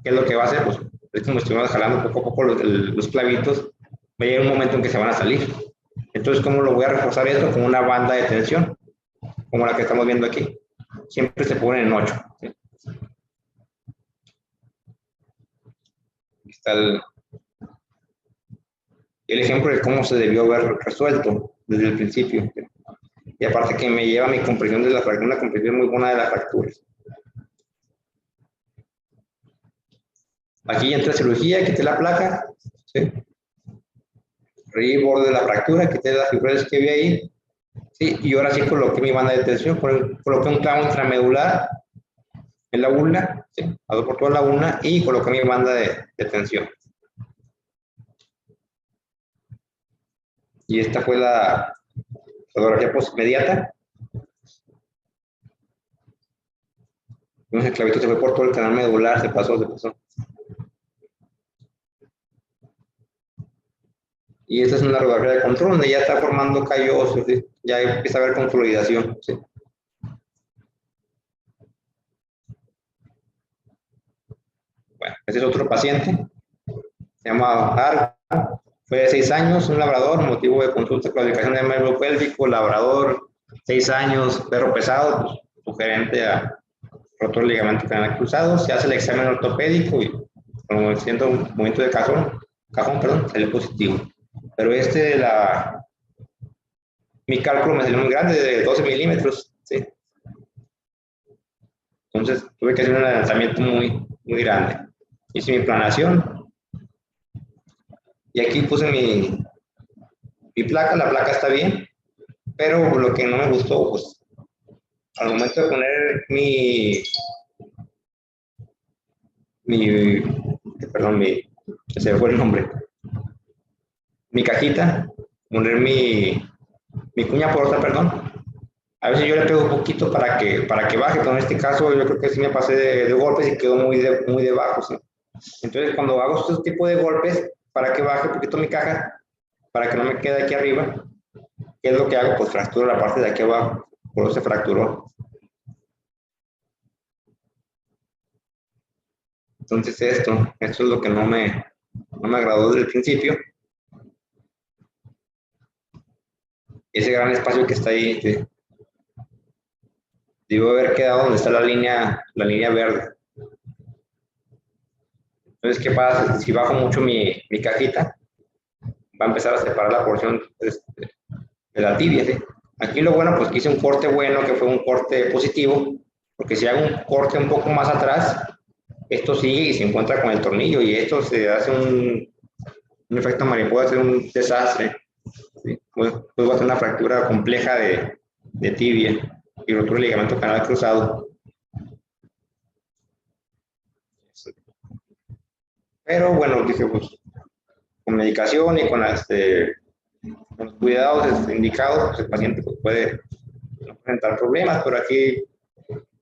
¿qué es lo que va a hacer? Pues es como si estuviéramos jalando poco a poco los clavitos, va a llegar un momento en que se van a salir. Entonces, ¿cómo lo voy a reforzar esto? Con una banda de tensión, como la que estamos viendo aquí. Siempre se ponen en 8. ¿Sí? Aquí está el ejemplo de cómo se debió haber resuelto desde el principio. Y aparte que me lleva a mi compresión de la fractura, una compresión muy buena de las fracturas. Aquí entra cirugía, quité la placa, ¿sí? Reí borde de la fractura, quité las fibras que había ahí, ¿sí? Y ahora sí coloqué mi banda de tensión, coloqué un clavo intramedular en la ulna, ¿sí? Pasó por toda la ulna y coloqué mi banda de tensión. Y esta fue la radiografía postinmediata. Entonces el clavito se fue por todo el canal medular, se pasó. Y esta es una radiografía de control donde ya está formando callo óseo, ¿sí? Ya empieza a haber consolidación, ¿sí? Bueno, este es otro paciente, se llama Arco, fue de 6 años, un labrador, motivo de consulta, clasificación de miembro pélvico, labrador, 6 años, perro pesado, pues, sugerente a rotura de ligamento canal cruzado, se hace el examen ortopédico y como siendo un movimiento de cajón, salió positivo. Pero mi cálculo me salió muy grande, de 12 milímetros, ¿sí? Entonces tuve que hacer un adelantamiento muy grande. Hice mi planación y aquí puse mi placa, la placa está bien, pero lo que no me gustó, pues al momento de poner se me fue el nombre, mi cajita, poner mi cuña porta, perdón. A veces yo le pego un poquito para que baje, pero en este caso yo creo que sí me pasé de golpes y quedó muy debajo, ¿sí? Entonces cuando hago este tipo de golpes, para que baje un poquito mi caja, para que no me quede aquí arriba, ¿qué es lo que hago? Pues fracturo la parte de aquí abajo, por eso se fracturó. Entonces esto es lo que no me agradó desde el principio. Ese gran espacio que está ahí, ¿sí? Debo haber quedado donde está la línea verde. Entonces, ¿qué pasa? Si bajo mucho mi cajita, va a empezar a separar la porción de la tibia, ¿sí? Aquí lo bueno, pues que hice un corte bueno, que fue un corte positivo, porque si hago un corte un poco más atrás, esto sigue y se encuentra con el tornillo y esto se hace un efecto mariposa, hacer un desastre, ¿sí? Pues va a tener una fractura compleja de tibia y rotura de ligamento canal cruzado. Pero bueno, dije, pues con medicación y con los cuidados indicados, pues el paciente pues, puede no presentar problemas, pero aquí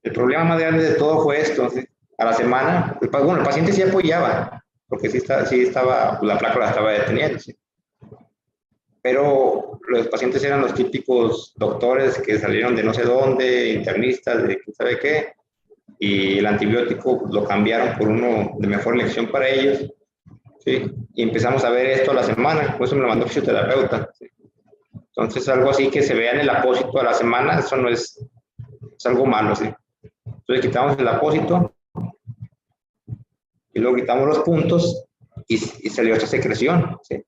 el problema más grande de todo fue esto, ¿sí? A la semana, el paciente sí apoyaba, porque sí estaba, la placa la estaba deteniendo, ¿sí? Pero los pacientes eran los típicos doctores que salieron de no sé dónde, internistas, de quién sabe qué, y el antibiótico lo cambiaron por uno de mejor elección para ellos, ¿sí? Y empezamos a ver esto a la semana, por eso me lo mandó el fisioterapeuta, ¿sí? Entonces, algo así que se vea en el apósito a la semana, eso no es, es algo malo, ¿sí? Entonces, quitamos el apósito y luego quitamos los puntos y salió esta secreción, ¿sí?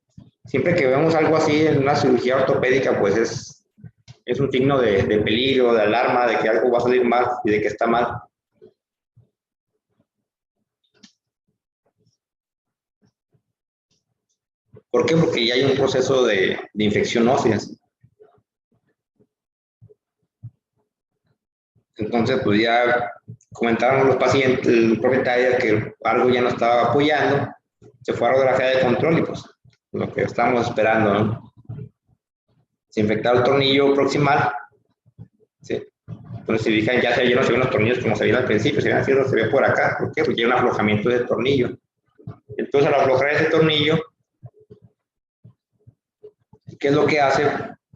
Siempre que vemos algo así en una cirugía ortopédica, pues es un signo de peligro, de alarma, de que algo va a salir mal y de que está mal. ¿Por qué? Porque ya hay un proceso de infección ósea. Entonces, pues ya comentaron los pacientes, el propietario, que algo ya no estaba apoyando, se fue a radiografía de control y pues lo que estábamos esperando, ¿no? Se infectaba el tornillo proximal, ¿sí? Entonces, si fijan, ya no se ven los tornillos como se veían al principio, se ve por acá. ¿Por qué? Porque hay un aflojamiento de tornillo. Entonces, al aflojar ese tornillo, ¿qué es lo que hace?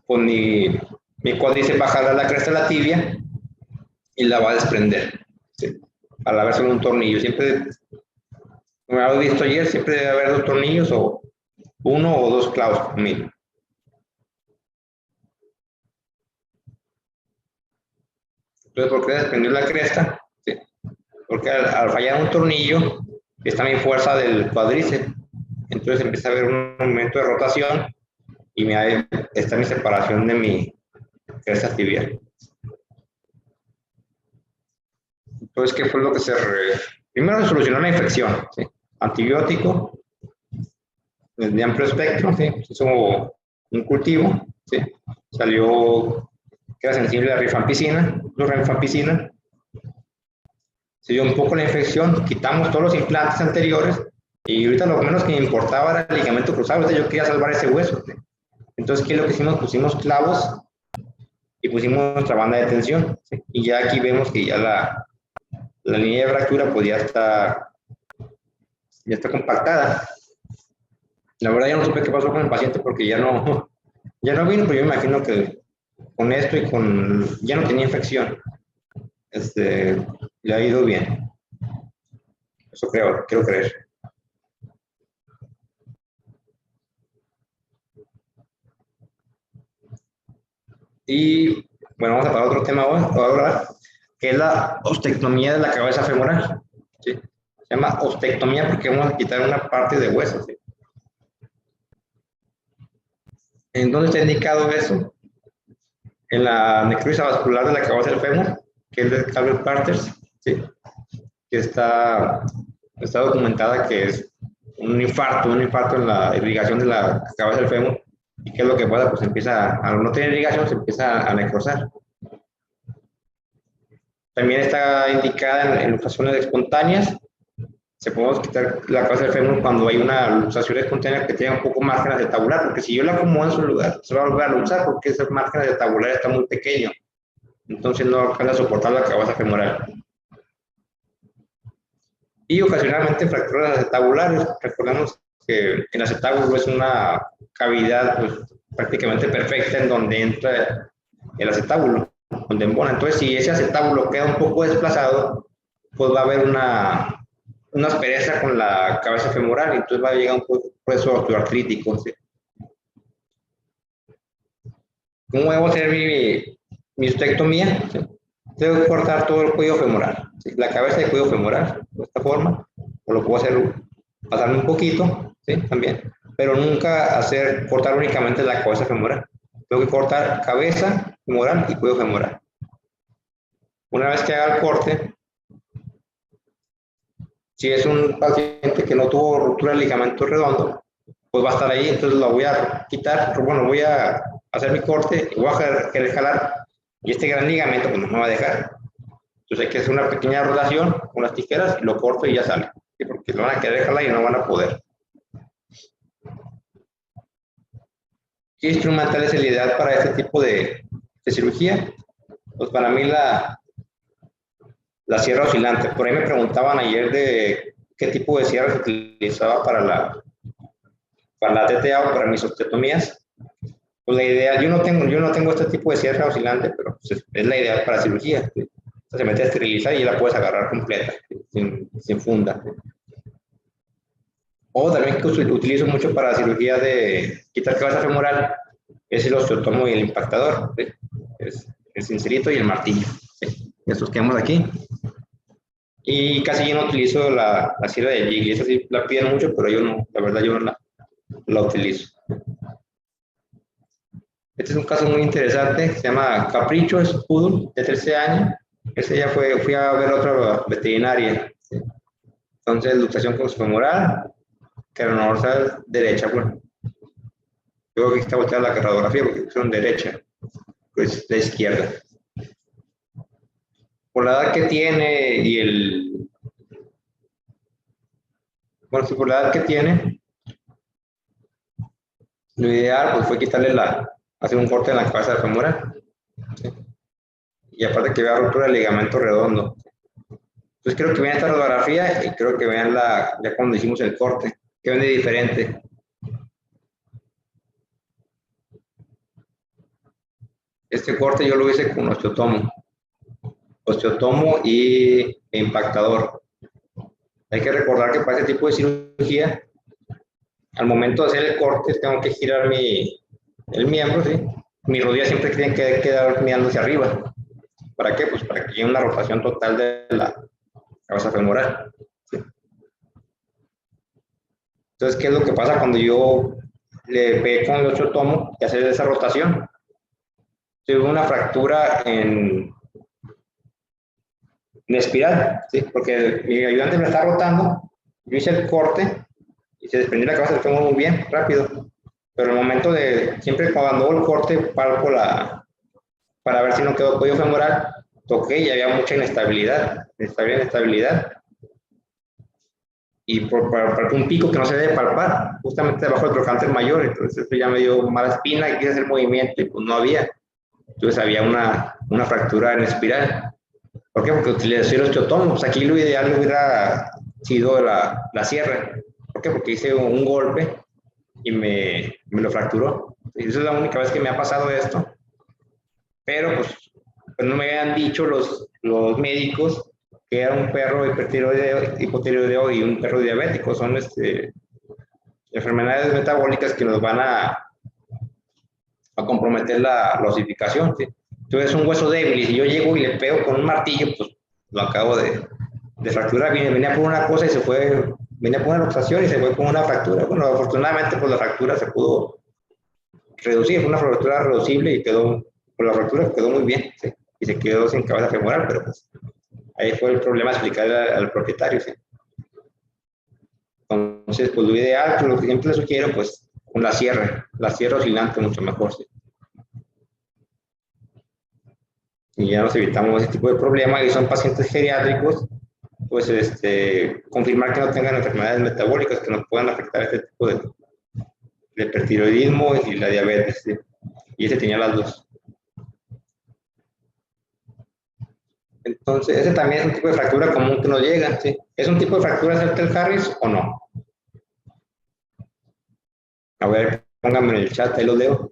Pues mi cuádriceps va a jalar la cresta de la tibia y la va a desprender, ¿sí? Al haber solo un tornillo. Siempre, como habéis visto ayer, siempre debe haber dos tornillos o uno o dos clavos conmigo. Entonces, ¿por qué desprendió la cresta? ¿Sí? Porque al fallar un tornillo, está mi fuerza del cuádriceps. Entonces empieza a haber un movimiento de rotación y está mi separación de mi cresta tibial. Entonces, ¿qué fue lo que primero se solucionó la infección, ¿sí? Antibiótico, de amplio espectro, ¿sí? Se hizo un cultivo, ¿sí? Salió que era sensible a rifampicina, se dio un poco la infección, quitamos todos los implantes anteriores y ahorita lo menos que me importaba era el ligamento cruzado, yo quería salvar ese hueso, ¿sí? Entonces, ¿qué es lo que hicimos? Pusimos clavos y pusimos nuestra banda de tensión, ¿sí? Y ya aquí vemos que ya la línea de fractura pues ya está compactada. La verdad ya no supe qué pasó con el paciente porque ya no vino, pero yo me imagino que con esto y ya no tenía infección, le ha ido bien. Eso quiero creer. Y bueno, vamos a pasar a otro tema ahora, que es la ostectomía de la cabeza femoral, ¿sí? Se llama ostectomía porque vamos a quitar una parte de hueso, ¿sí? ¿En dónde está indicado eso? En la necrosis vascular de la cabeza del fémur, que es de Calvert Parters, ¿sí? Que está documentada que es un infarto en la irrigación de la cabeza del fémur. ¿Y qué es lo que pasa? Pues al no tener irrigación, se empieza a necrosar. También está indicada en luxaciones espontáneas. Se podemos quitar la cabeza del fémur cuando hay una luxación espontánea que tenga un poco margen acetabular, porque si yo la acomodo en su lugar, se va a volver a luxar porque ese margen acetabular está muy pequeño. Entonces no alcanza a soportar la cabeza femoral. Y ocasionalmente fracturas acetabulares. Recordemos que el acetábulo es una cavidad pues, prácticamente perfecta en donde entra el acetábulo, donde embona. Entonces, si ese acetábulo queda un poco desplazado, pues va a haber una aspereza con la cabeza femoral y entonces va a llegar un proceso osteoartrítico, ¿sí? ¿Cómo debo hacer mi ostectomía? ¿Sí? Debo cortar todo el cuello femoral, ¿sí? La cabeza del cuello femoral, de esta forma, o lo puedo hacer pasarme un poquito, ¿sí? También, pero nunca cortar únicamente la cabeza femoral. Tengo que cortar cabeza femoral y cuello femoral. Una vez que haga el corte, si es un paciente que no tuvo ruptura del ligamento redondo, pues va a estar ahí, entonces lo voy a quitar, voy a hacer mi corte, y voy a querer jalar, y este gran ligamento pues no me va a dejar. Entonces hay que hacer una pequeña rotación con las tijeras, y lo corto y ya sale, ¿sí? Porque lo van a querer jalar y no van a poder. ¿Qué instrumental es el ideal para este tipo de cirugía? Pues para mí la sierra oscilante. Por ahí me preguntaban ayer de qué tipo de sierra se utilizaba para la TTA o para mis ostectomías. Pues la idea, yo no tengo este tipo de sierra oscilante, pero pues es la ideal para cirugía. ¿Sí? Se mete a esterilizar y la puedes agarrar completa, sin funda. O también que utilizo mucho para cirugía de quitar cabeza femoral, es el osteotomo y el impactador, ¿sí? Es el sincerito y el martillo, ¿sí? Estos que vemos aquí. Y casi yo no utilizo la sierra de Gigli, esa sí la piden mucho, pero yo no, la verdad yo no la utilizo. Este es un caso muy interesante, se llama Capricho, es un poodle de 13 años. Ese ya fui a ver otra veterinaria. ¿Sí? Entonces, luxación femoral, carno dorsal derecha. Bueno, yo creo que está volteada la radiografía porque son derecha, pues la izquierda. Por la edad que tiene y el. Bueno, si por la edad que tiene, lo ideal pues, fue quitarle hacer un corte en la cabeza femoral. ¿Sí? Y aparte que vea ruptura del ligamento redondo. Entonces creo que vean esta radiografía y creo que vean ya cuando hicimos el corte, que ven de diferente. Este corte yo lo hice con osteotomo e impactador. Hay que recordar que para este tipo de cirugía, al momento de hacer el corte, tengo que girar el miembro, ¿sí? Mis rodillas siempre tienen que quedar mirando hacia arriba. ¿Para qué? Pues para que haya una rotación total de la cabeza femoral. ¿Sí? Entonces, ¿qué es lo que pasa cuando yo le pegué con el osteotomo y hacer esa rotación? Tuve una fractura en espiral, ¿sí? Porque mi ayudante me está rotando, yo hice el corte y se desprendió la cabeza del fémur muy bien, rápido. Pero el momento siempre cuando hago el corte, palpo para ver si no quedó cuello femoral, toqué y había mucha inestabilidad. Y por un pico que no se debe palpar, justamente debajo del trocánter mayor, entonces eso ya me dio mala espina y quise hacer movimiento y pues no había. Entonces había una fractura en espiral. ¿Por qué? Porque utilicé el osteotomo. Pues aquí lo ideal hubiera sido la sierra. ¿Por qué? Porque hice un golpe y me lo fracturó. Y esa es la única vez que me ha pasado esto. Pero pues no me habían dicho los médicos que era un perro hipotiroideo y un perro diabético. Son enfermedades metabólicas que nos van a comprometer la osificación. ¿Sí? Entonces es un hueso débil y si yo llego y le pego con un martillo, pues lo acabo de fracturar. Venía por una cosa y venía por una luxación y se fue con una fractura. Bueno, afortunadamente pues la fractura se pudo reducir, fue una fractura reducible y por la fractura quedó muy bien, ¿sí? Y se quedó sin cabeza femoral, pero pues ahí fue el problema explicar al propietario, ¿sí? Entonces, pues lo ideal, pues, lo que siempre les sugiero, pues con la sierra oscilante mucho mejor, ¿sí? Y ya nos evitamos ese tipo de problemas y son pacientes geriátricos, pues confirmar que no tengan enfermedades metabólicas que nos puedan afectar este tipo de hipertiroidismo y la diabetes, ¿sí? Y ese tenía las dos. Entonces, ese también es un tipo de fractura común que nos llega, ¿sí? ¿Es un tipo de fractura Sertel-Harris o no? A ver, pónganme en el chat, ahí lo leo.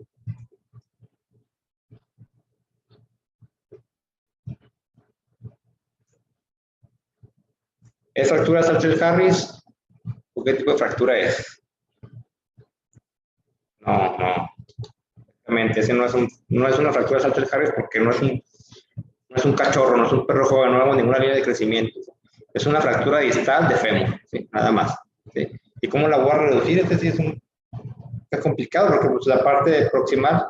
¿Es fractura Sertel-Harris o qué tipo de fractura es? No. Exactamente, ese no es una fractura Sertel-Harris porque no es un cachorro, no es un perro joven, no vemos ninguna línea de crecimiento. Es una fractura distal de fémur, ¿sí? Nada más. ¿Sí? ¿Y cómo la voy a reducir? Este sí es complicado porque pues, la parte proximal,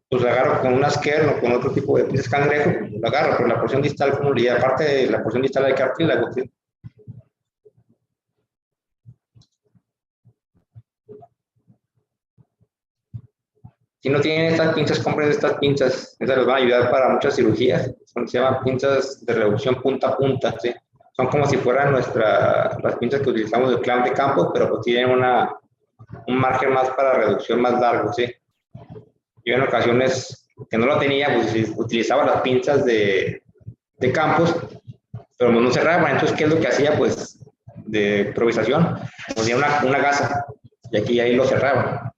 pues la agarro con una skern o con otro tipo de pinzas cangrejo, pues, la agarro, pero la porción distal, y aparte de la porción distal hay cartílago, ¿sí? Si no tienen estas pinzas, compren estas pinzas. Estas les van a ayudar para muchas cirugías. Se llaman pinzas de reducción punta a punta. ¿Sí? Son como si fueran las pinzas que utilizamos del clown de campo, pero pues tienen un margen más para reducción más largo. ¿Sí? Yo en ocasiones que no lo tenía, pues utilizaba las pinzas de campos, pero no cerraban. Entonces, ¿qué es lo que hacía? Pues de improvisación, ponía una gasa y aquí ahí lo cerraba.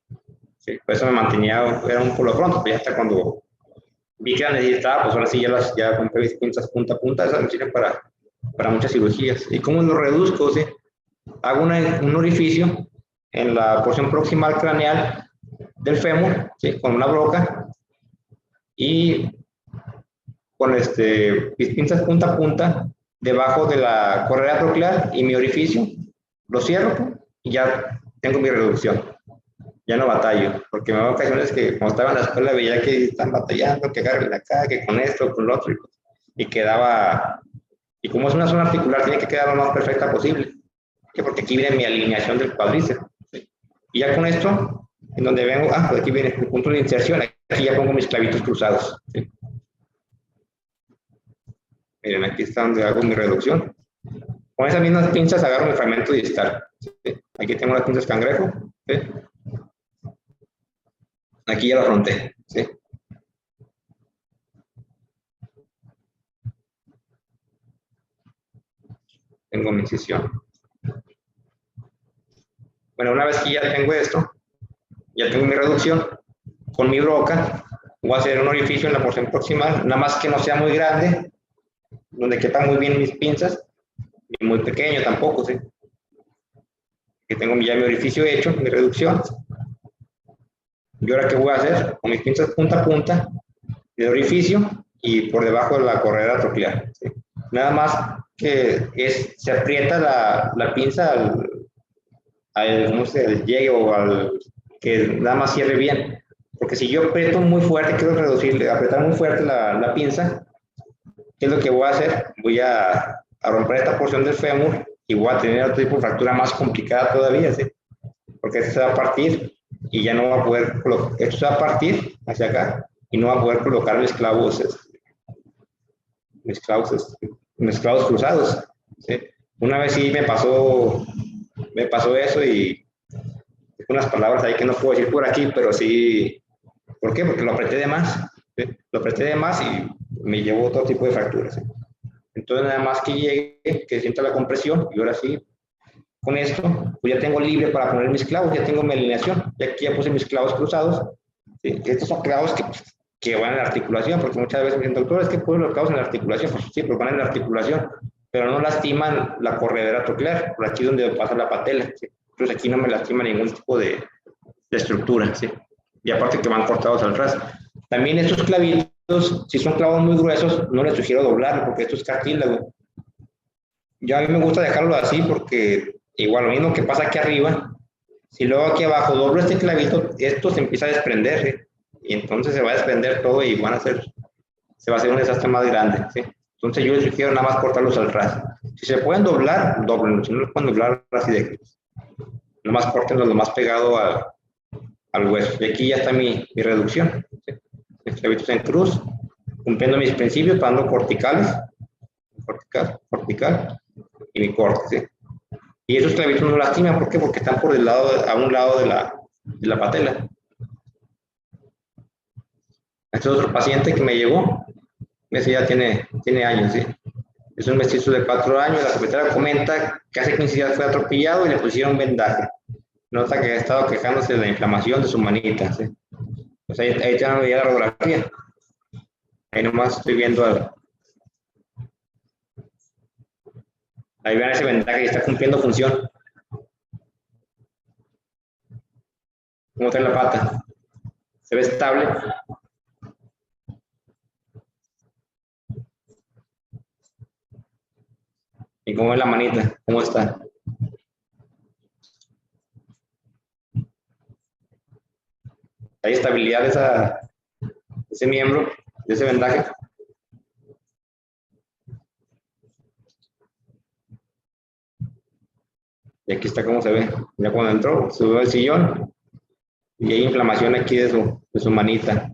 Sí, por eso me mantenía, era un polo pronto, pero ya hasta cuando vi que la necesitaba, pues ahora sí ya compré mis pinzas punta a punta, esas me sirven para muchas cirugías. ¿Y cómo lo reduzco? ¿Sí? Hago un orificio en la porción proximal craneal del fémur, ¿sí? Con una broca y con mis pinzas punta a punta debajo de la correa troclear y mi orificio, lo cierro y ya tengo mi reducción. Ya no batallo, porque me da ocasiones que cuando estaba en la escuela veía que están batallando, que agarren acá, que con esto, con lo otro, y quedaba, y como es una zona articular, tiene que quedar lo más perfecta posible, porque aquí viene mi alineación del cuádriceps. ¿Sí? Y ya con esto, en donde vengo, pues aquí viene el punto de inserción, aquí ya pongo mis clavitos cruzados. ¿Sí? Miren, aquí está donde hago mi reducción. Con esas mismas pinzas agarro mi fragmento distal. ¿Sí? Aquí tengo las pinzas cangrejo. ¿Sí? Aquí ya lo afronté. ¿Sí? Tengo mi incisión. Bueno, una vez que ya tengo esto, ya tengo mi reducción, con mi broca voy a hacer un orificio en la porción proximal, nada más que no sea muy grande, donde quepan muy bien mis pinzas, y muy pequeño tampoco, ¿sí? Que tengo ya mi orificio hecho, mi reducción. ¿Y ahora qué voy a hacer? Con mis pinzas punta a punta, el orificio y por debajo de la correa troclear. ¿Sí? Nada más que se aprieta la pinza ¿cómo al llegue o al que nada más cierre bien. Porque si yo aprieto muy fuerte, quiero apretar muy fuerte la pinza, ¿qué es lo que voy a hacer? Voy a romper esta porción del fémur y voy a tener otro tipo de fractura más complicada todavía, ¿sí? Porque esto se va a partir y ya no va a poder colocar, esto se va a partir hacia acá y no va a poder colocar mis clavos cruzados, ¿sí? Una vez sí me pasó eso y unas palabras ahí que no puedo decir por aquí, pero sí, ¿por qué? Porque lo apreté de más, ¿sí? Lo apreté de más y me llevó otro tipo de fracturas, ¿sí? Entonces nada más que llegue, que sienta la compresión y ahora sí, con esto, pues ya tengo libre para poner mis clavos, ya tengo mi alineación, y aquí ya puse mis clavos cruzados, ¿sí? Estos son clavos que van en la articulación, porque muchas veces me dicen, doctor, es que ponen los clavos en la articulación, pues sí, pues van en la articulación, pero no lastiman la corredera troclear, por aquí donde pasa la patela, ¿sí? Entonces aquí no me lastima ningún tipo de estructura, ¿sí? Y aparte que van cortados al ras. También estos clavitos, si son clavos muy gruesos, no les sugiero doblarlo, porque esto es cartílago. Yo a mí me gusta dejarlo así porque igual lo mismo que pasa aquí arriba, si luego aquí abajo doblo este clavito, esto se empieza a desprender, ¿sí? Y entonces se va a desprender todo y se va a hacer un desastre más grande, ¿sí? Entonces yo les sugiero nada más cortarlos al ras. Si se pueden doblar, doblenlos, si no los pueden doblar así de nomás córtenlos lo más pegado al hueso. Y aquí ya está mi reducción, ¿sí? Mis clavitos en cruz, cumpliendo mis principios, parando cortical, y mi corte, ¿sí? Y esos clavitos no lastiman, ¿por qué? Porque están por el lado, a un lado de la patela. Este es otro paciente que me llegó, ese ya tiene años, ¿sí? Es un mestizo de 4 años, la secretaria comenta que hace 15 días fue atropellado y le pusieron vendaje. Nota que ha estado quejándose de la inflamación de su manita, ¿sí? Pues ahí te van a ver la radiografía. Ahí nomás estoy viendo ahí ven ese vendaje y está cumpliendo función. ¿Cómo está la pata? ¿Se ve estable? ¿Y cómo es la manita? ¿Cómo está? ¿Hay estabilidad de ese miembro, de ese vendaje? Y aquí está cómo se ve. Ya cuando entró, subió al sillón y hay inflamación aquí de su manita.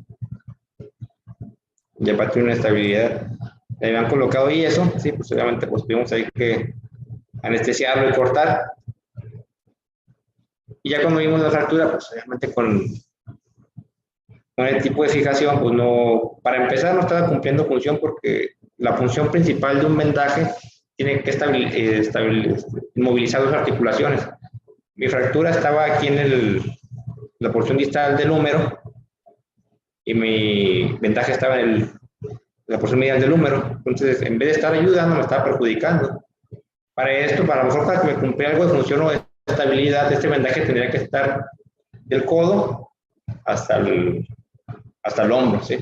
Ya para tener una estabilidad. Le habían colocado yeso, sí, pues obviamente pues tuvimos ahí que anestesiarlo y cortar. Y ya cuando vimos la fractura, pues obviamente con el tipo de fijación, pues no, para empezar no estaba cumpliendo función porque la función principal de un vendaje tiene que inmovilizar las articulaciones. Mi fractura estaba aquí en la porción distal del húmero y mi vendaje estaba en la porción medial del húmero. Entonces, en vez de estar ayudando, me estaba perjudicando. Para esto, para lo mejor para que me cumpliera algo de función estabilidad, este vendaje tendría que estar del codo hasta el hombro, ¿sí?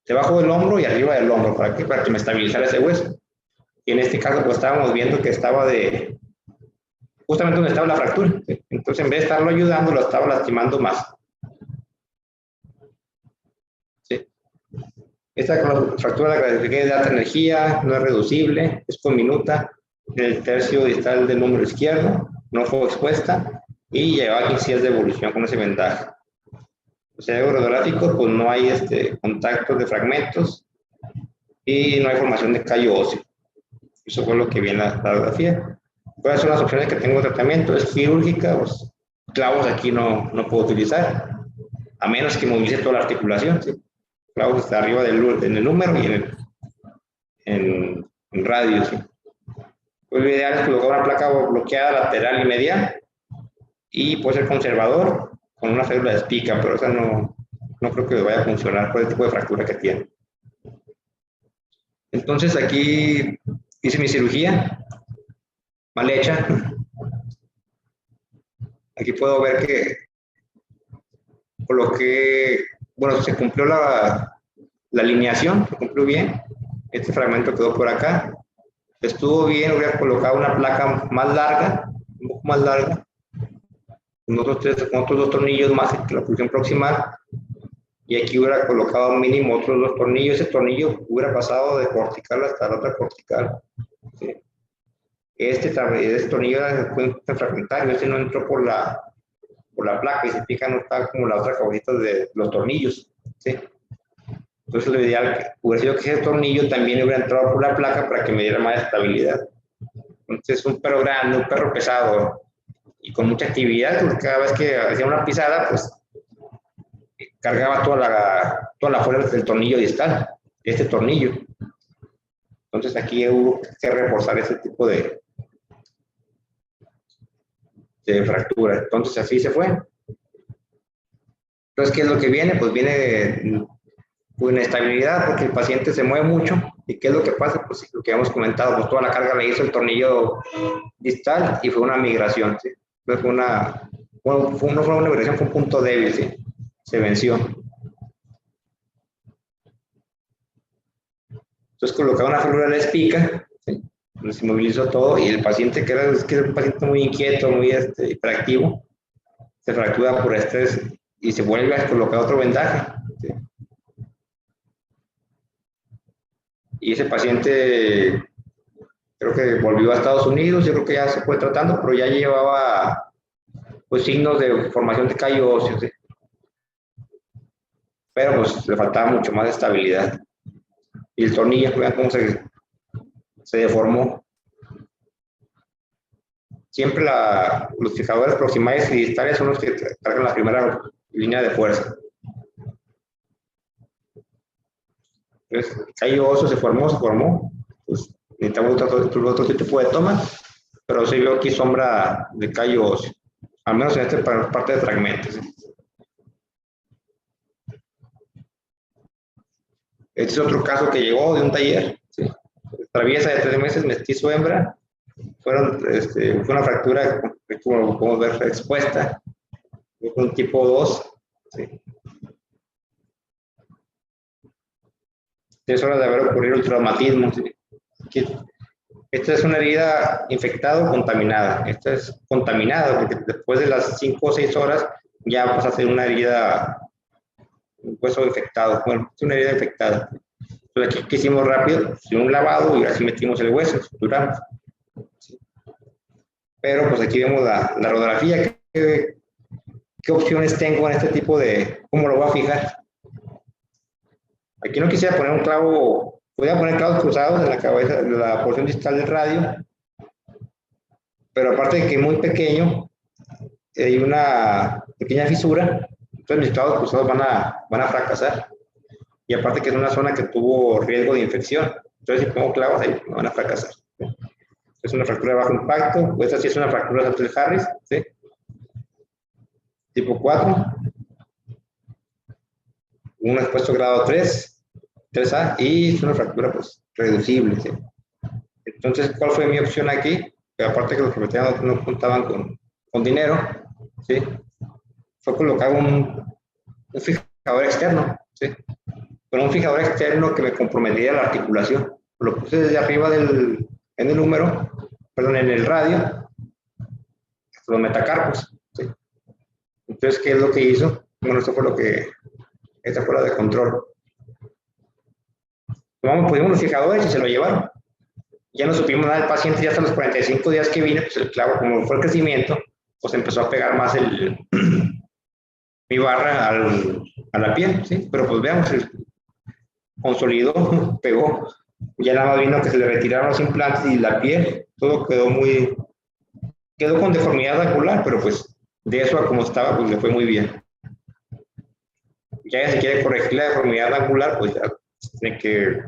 Debajo del hombro y arriba del hombro. ¿Para qué? Para que me estabilizara ese hueso. Y en este caso, pues estábamos viendo que estaba justamente donde estaba la fractura, ¿sí? Entonces, en vez de estarlo ayudando, lo estaba lastimando más. ¿Sí? Esta fractura la clasifiqué de alta energía, no es reducible, es conminuta, en el tercio distal del número izquierdo, no fue expuesta y llevaba 15 días de evolución con ese vendaje. O sea, radiográfico, pues no hay contactos de fragmentos y no hay formación de callo óseo. Eso fue lo que vi en la radiografía. ¿Cuáles son las opciones que tengo de tratamiento? Es quirúrgica, pues, clavos aquí no puedo utilizar, a menos que movilice toda la articulación, ¿sí? Clavos está arriba en el número y en radio, ¿sí? Pues lo ideal es colocar una placa bloqueada lateral y medial y puede ser conservador con una férula de espica, pero esa no creo que vaya a funcionar por el tipo de fractura que tiene. Entonces aquí hice mi cirugía, mal hecha. Aquí puedo ver que coloqué, bueno, se cumplió la alineación, se cumplió bien. Este fragmento quedó por acá. Estuvo bien, hubiera colocado una placa más larga, un poco más larga, con otros 2 tornillos más que la posición proximal. Y aquí hubiera colocado mínimo otros 2 tornillos. Ese tornillo hubiera pasado de cortical hasta la otra cortical, ¿sí? Este tornillo fue fragmentario, este no entró por la placa y se pica, no está como la otra cabecita de los tornillos, ¿sí? Entonces lo ideal hubiera sido que ese tornillo también hubiera entrado por la placa para que me diera más estabilidad. Entonces un perro grande, un perro pesado y con mucha actividad, porque cada vez que hacía una pisada, pues cargaba toda la fuerza del tornillo distal, de este tornillo. Entonces aquí hubo que reforzar ese tipo de fractura. Entonces así se fue. Entonces, ¿qué es lo que viene? Pues viene inestabilidad porque el paciente se mueve mucho. ¿Y qué es lo que pasa? Pues lo que hemos comentado, pues toda la carga le hizo el tornillo distal y fue una migración, ¿sí? Entonces no fue una migración, fue un punto débil, ¿sí? Se venció. Entonces colocaba una férula de la espica, ¿sí? Se movilizó todo y el paciente, que era un paciente muy inquieto, muy hiperactivo, se fractura por estrés y se vuelve a colocar otro vendaje, ¿sí? Y ese paciente creo que volvió a Estados Unidos, yo creo que ya se fue tratando, pero ya llevaba pues signos de formación de callo óseo, ¿sí? Pero pues le faltaba mucho más estabilidad. Y el tornillo, vean cómo se deformó. Siempre los fijadores proximales y distales son los que cargan la primera línea de fuerza. Entonces, el callo óseo se formó, pues necesitamos otro tipo de toma, pero sí veo aquí sombra de callo óseo, al menos en esta parte de fragmentos, ¿sí? Este es otro caso que llegó de un taller, ¿sí? Traviesa de 3 meses, mestizo hembra, fue una fractura, como podemos ver, expuesta, un tipo 2, ¿sí? 3 horas de haber ocurrido el traumatismo, ¿sí? Esta es una herida infectada o contaminada. Esta es contaminada porque después de las 5 o 6 horas ya vas a hacer una herida, un hueso infectado. Bueno, es una herida infectada. Entonces aquí hicimos rápido, un lavado y así metimos el hueso, suturamos. ¿Sí? Pero pues aquí vemos la radiografía. ¿Qué opciones tengo en este tipo de, cómo lo voy a fijar? Aquí no quisiera poner un clavo, podría poner clavos cruzados en la cabeza, en la porción distal del radio, pero aparte de que es muy pequeño, hay una pequeña fisura, entonces mis clavos cruzados van a fracasar. Y aparte que es una zona que tuvo riesgo de infección, entonces si pongo clavos ahí van a fracasar. Es una fractura de bajo impacto, esta sí es una fractura de Santel-Harris, ¿sí? Tipo 4, un expuesto grado 3A, y es una fractura pues reducible, ¿sí? Entonces, ¿cuál fue mi opción aquí? Que aparte que los propietarios no contaban con con dinero, ¿sí? Fue colocar un fijador externo, ¿sí? Con un fijador externo que me comprometía la articulación. Lo puse desde arriba en el número, perdón, en el radio, los metacarpos, ¿sí? Entonces, ¿qué es lo que hizo? Bueno, esta fue la de control. Pusimos los fijadores y se lo llevaron. Ya no supimos nada del paciente, ya hasta los 45 días que vine, pues el clavo, como fue el crecimiento, pues empezó a pegar más mi barra a la piel, ¿sí? Pero pues veamos, consolidó, pegó. Ya nada más vino que se le retiraron los implantes y la piel, todo quedó con deformidad angular, pero pues de eso a como estaba, pues le fue muy bien. Ya si quiere corregir la deformidad angular, pues ya tiene que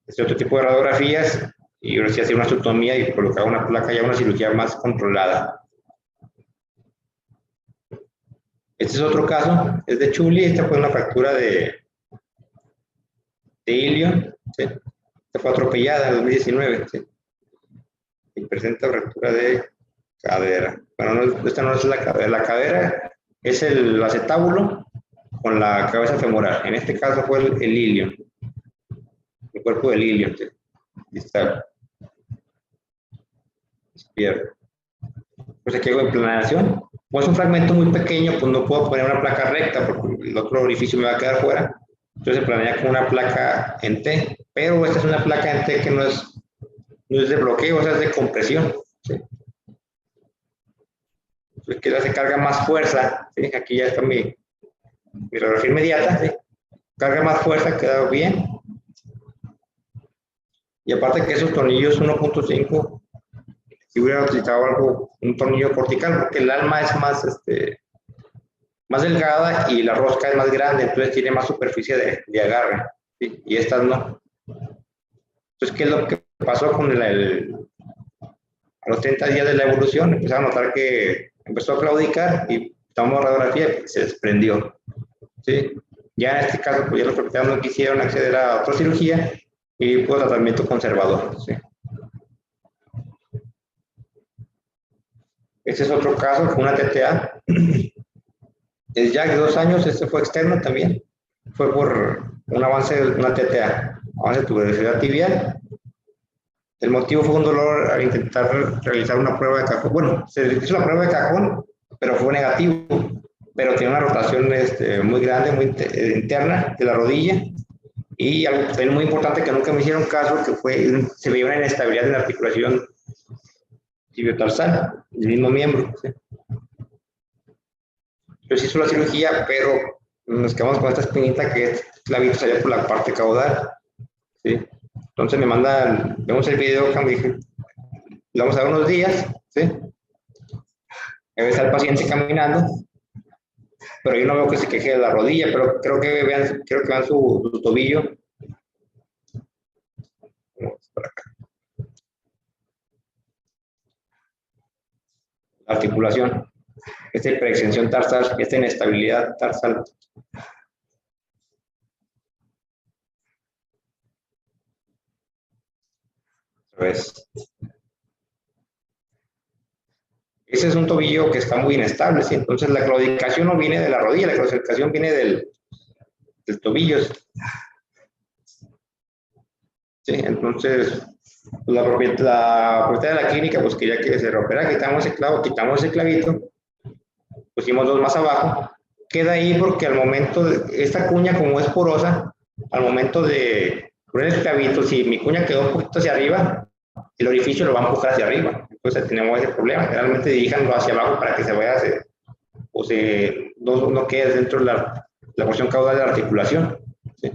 hacer otro tipo de radiografías y ahora sí hacer una osteotomía y colocar una placa, ya una cirugía más controlada. Este es otro caso, es de Chuli, esta fue una fractura de ilion, ¿sí? Esta fue atropellada en 2019, ¿sí? Y presenta fractura de cadera. Bueno, no, esta no es la cadera es el acetábulo con la cabeza femoral. En este caso fue el ilion, el cuerpo del ilion, ¿sí? Distal. Izquierdo. Pues aquí hago emplanación. Como es un fragmento muy pequeño, pues no puedo poner una placa recta porque el otro orificio me va a quedar fuera. Entonces se planea con una placa en T, pero esta es una placa en T que no es de bloqueo, o sea, es de compresión, ¿sí? Entonces que se carga más fuerza, ¿sí? Aquí ya está mi radiografía inmediata, ¿sí? Carga más fuerza, queda bien. Y aparte que esos tornillos 1.5, si hubiera utilizado un tornillo cortical, porque el alma es más delgada y la rosca es más grande, entonces tiene más superficie de agarre, ¿sí? Y estas no. Entonces, ¿qué es lo que pasó con a los 30 días de la evolución? Empecé a notar que empezó a claudicar y tomamos radiografía y se desprendió, ¿sí? Ya en este caso, pues ya los propietarios no quisieron acceder a otra cirugía y pues tratamiento conservador, ¿sí? Este es otro caso, fue una TTA. Es ya de 2 años, este fue externo también. Fue por un avance de una TTA, avance de tuberosidad tibial. El motivo fue un dolor al intentar realizar una prueba de cajón. Bueno, se hizo la prueba de cajón, pero fue negativo. Pero tiene una rotación muy grande, muy interna de la rodilla. Y algo también muy importante que nunca me hicieron caso, que se veía una inestabilidad en la articulación tibiotarsal, del mismo miembro, ¿sí? Entonces hizo la cirugía, pero nos quedamos con esta espinita que es clavito salió por la parte caudal, ¿sí? Entonces me mandan, vemos el video, me dije, le vamos a dar unos días, ¿sí? Ahí está el paciente caminando, pero yo no veo que se queje de la rodilla, pero creo que vean su tobillo. Vamos para acá. La articulación, esta hiperextensión tarsal, esta inestabilidad tarsal. Pues, ese es un tobillo que está muy inestable, ¿sí? Entonces la claudicación no viene de la rodilla, la claudicación viene del tobillo. ¿Sí? Entonces, la propiedad de la clínica pues quería que se rompiera, quitamos ese clavito, pusimos 2 más abajo, queda ahí porque al momento, esta cuña como es porosa, al momento de poner el clavito, si mi cuña quedó un poquito hacia arriba, el orificio lo va a empujar hacia arriba, entonces tenemos ese problema, generalmente diríjanlo hacia abajo para que se vaya, no quede dentro de la porción caudal de la articulación, ¿sí?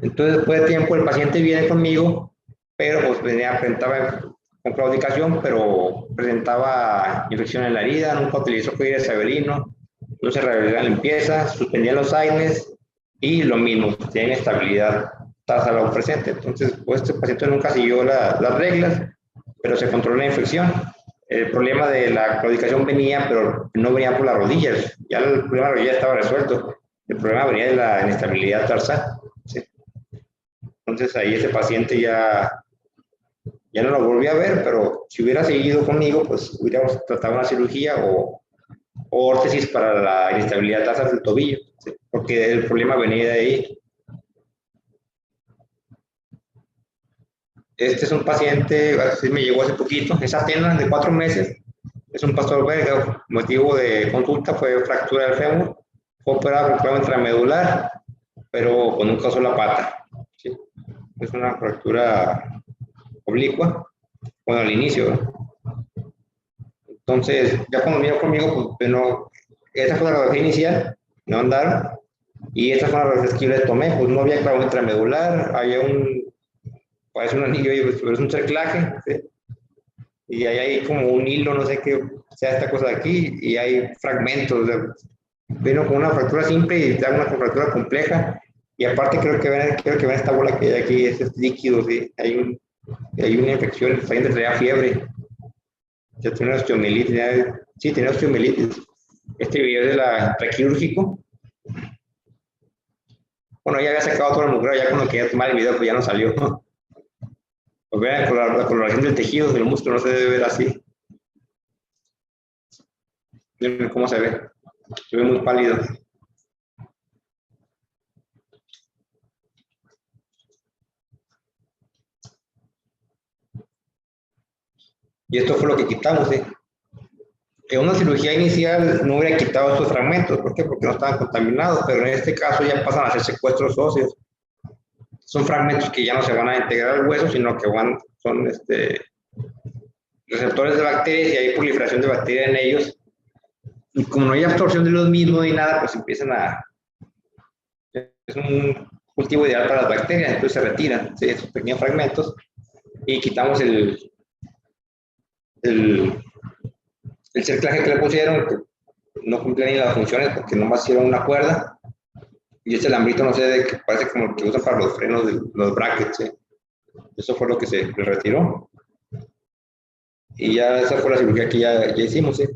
Entonces, después de tiempo, el paciente viene conmigo, pero pues presentaba con claudicación, pero presentaba infección en la herida, nunca utilizó cuidado severino, no se realizaba la limpieza, suspendía los AINES y lo mismo, tiene inestabilidad tarsal presente. Entonces, pues este paciente nunca siguió las reglas, pero se controló la infección. El problema de la claudicación venía, pero no venía por las rodillas, ya el problema de la rodilla estaba resuelto, el problema venía de la inestabilidad tarsal, ¿sí? Entonces ahí ese paciente ya Ya no lo volví a ver, pero si hubiera seguido conmigo, pues hubiéramos tratado una cirugía o órtesis para la inestabilidad tarsal del tobillo, ¿sí? Porque el problema venía de ahí. Este es un paciente, así me llegó hace poquito, es Atenas, de 4 meses, es un pastor belga. Motivo de consulta fue fractura del fémur, fue operado con clavo intramedular, pero con un causó la pata, ¿sí? Es una fractura oblicua, bueno, al inicio, ¿no? Entonces, ya cuando vino conmigo, pues no, esa fue la radiografía inicial, no andaron, y esa fue la radiografía que yo le tomé, pues no había clavo intramedular, había parece un anillo, pero es un cerclaje, ¿sí? Y ahí hay como un hilo, no sé qué sea esta cosa de aquí, y hay fragmentos, o sea, vino con una fractura simple y da una fractura compleja, y aparte creo que ven esta bola que hay aquí, es líquido, ¿sí? Hay una infección, el paciente traía fiebre, ya tiene osteomielitis, sí, tiene osteomielitis. Este video es de la prequirúrgico. Bueno, ya había sacado toda la mujer, ya cuando quería tomar el video, pues ya no salió. Pues vean, la coloración del tejido del músculo no se debe ver así. Miren cómo se ve muy pálido. Y esto fue lo que quitamos, ¿sí? En una cirugía inicial no hubiera quitado estos fragmentos, ¿por qué? Porque no estaban contaminados, pero en este caso ya pasan a ser secuestros óseos. Son fragmentos que ya no se van a integrar al hueso, sino que son receptores de bacterias y hay proliferación de bacterias en ellos. Y como no hay absorción de los mismos ni nada, pues empiezan es un cultivo ideal para las bacterias, entonces se retiran, ¿sí? Esos pequeños fragmentos y quitamos el, el cerclaje que le pusieron, que no cumplía ni las funciones porque nomás hicieron una cuerda. Y ese alambrito, no sé, parece como el que usan para los frenos de los brackets, ¿sí? Eso fue lo que se le retiró. Y ya esa fue la cirugía que ya hicimos, ¿sí?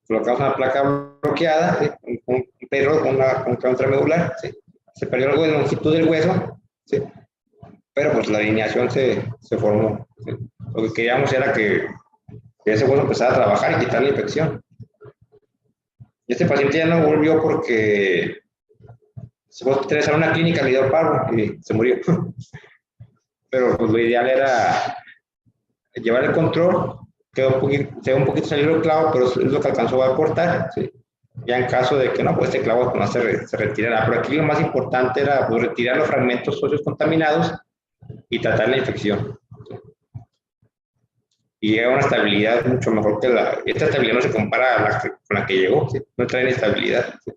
Colocamos una placa bloqueada, ¿sí? Un perro con un clavo intramedular, ¿sí? Se perdió algo de longitud del hueso, ¿sí? Pero pues la alineación se formó, ¿sí? Lo que queríamos era que ese hueso empezara a trabajar y quitar la infección. Y este paciente ya no volvió porque se fue a interesar en una clínica, le dio paro y se murió. Pero pues lo ideal era llevar el control, quedó un poquito salido el clavo, pero es lo que alcanzó a cortar, ¿sí? Ya en caso de que no, pues este clavo no se retirará. Pero aquí lo más importante era pues, retirar los fragmentos óseos contaminados y tratar la infección. Y llega a una estabilidad mucho mejor que esta estabilidad no se compara con la que llegó, ¿sí? No trae inestabilidad, ¿sí?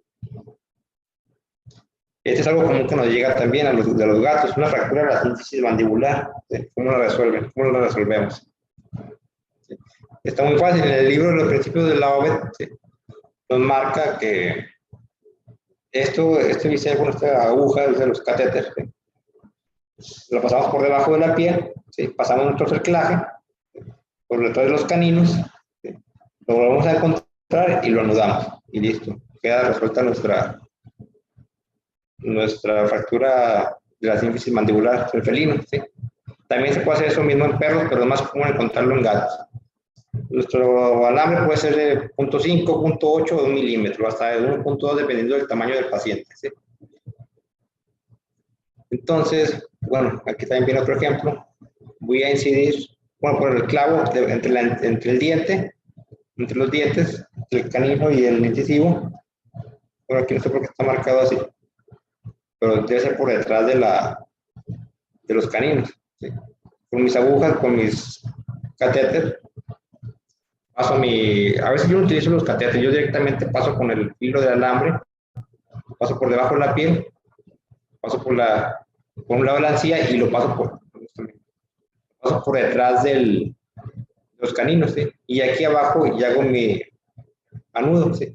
Este es algo común que nos llega también de los gatos, una fractura de la sínfisis mandibular, ¿sí? ¿Cómo la resuelven? ¿Cómo la resolvemos? ¿Sí? Está muy fácil, en el libro de los principios de la OVED, ¿sí? Nos marca que este bisel con esta aguja de los catéteres, ¿sí? Lo pasamos por debajo de la piel, ¿sí? Pasamos nuestro cerclaje por detrás de los caninos, ¿sí? Lo volvemos a encontrar y lo anudamos y listo, queda resuelta nuestra fractura de la sínfisis mandibular del felino, ¿sí? También se puede hacer eso mismo en perros, pero es más común encontrarlo en gatos. Nuestro alambre puede ser de 0.5, 0.8 o 1 milímetro, hasta de 1.2 dependiendo del tamaño del paciente, ¿sí? Entonces, bueno, aquí también viene otro ejemplo. Voy a incidir, bueno, por el clavo entre el diente, entre los dientes, el canino y el incisivo. Bueno, aquí no sé por qué está marcado así, pero debe ser por detrás de los caninos, ¿sí? Con mis agujas, con mis catéteres, a veces yo no utilizo los catéteres, yo directamente paso con el hilo de alambre, paso por debajo de la piel, paso por un lado de la encía y lo paso por detrás de los caninos, ¿sí? Y aquí abajo y hago mi anudo, ¿sí?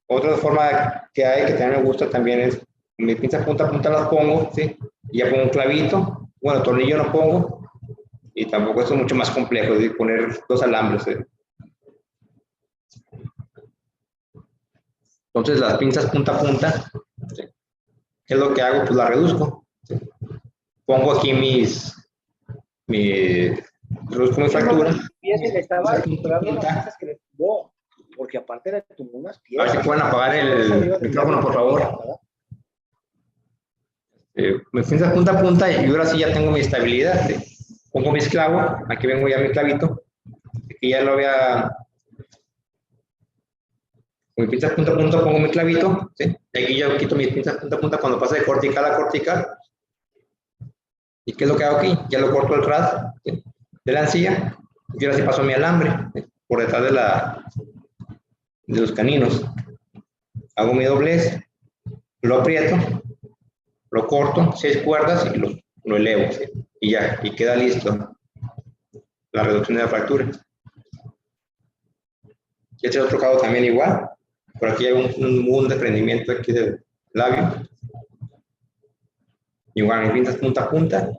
Otra forma que hay que también me gusta también es mis pinzas punta a punta las pongo, ¿sí? Y ya pongo un clavito, bueno, tornillo no pongo, y tampoco esto es mucho más complejo de poner 2 alambres, ¿sí? Entonces las pinzas punta a punta, ¿sí? ¿Qué es lo que hago? Pues la reduzco, ¿sí? Pongo aquí reduzco mi fractura. Le estaba encontrando las cosas que le tumbó, porque aparte le tumbó unas A piezas. ver si pueden apagar el micrófono, por favor. Me pinzas punta a punta y ahora sí ya tengo mi estabilidad. Pongo mi clavo, aquí vengo ya mi clavito, aquí ya lo había. Con mi pinzas punta a punta pongo mi clavito, ¿sí? Y aquí ya quito mis pinzas punta a punta cuando pasa de cortical a cortical. ¿Y qué es lo que hago aquí? Ya lo corto el ras, ¿sí? De la encilla, y ahora sí paso mi alambre, ¿sí? Por detrás de los caninos. Hago mi doblez, lo aprieto, lo corto, 6 cuerdas y lo elevo, ¿sí? Y ya, y queda listo la reducción de la fractura. Y este otro lado también igual. Por aquí hay un desprendimiento aquí del labio. Igual, me pintas punta a punta.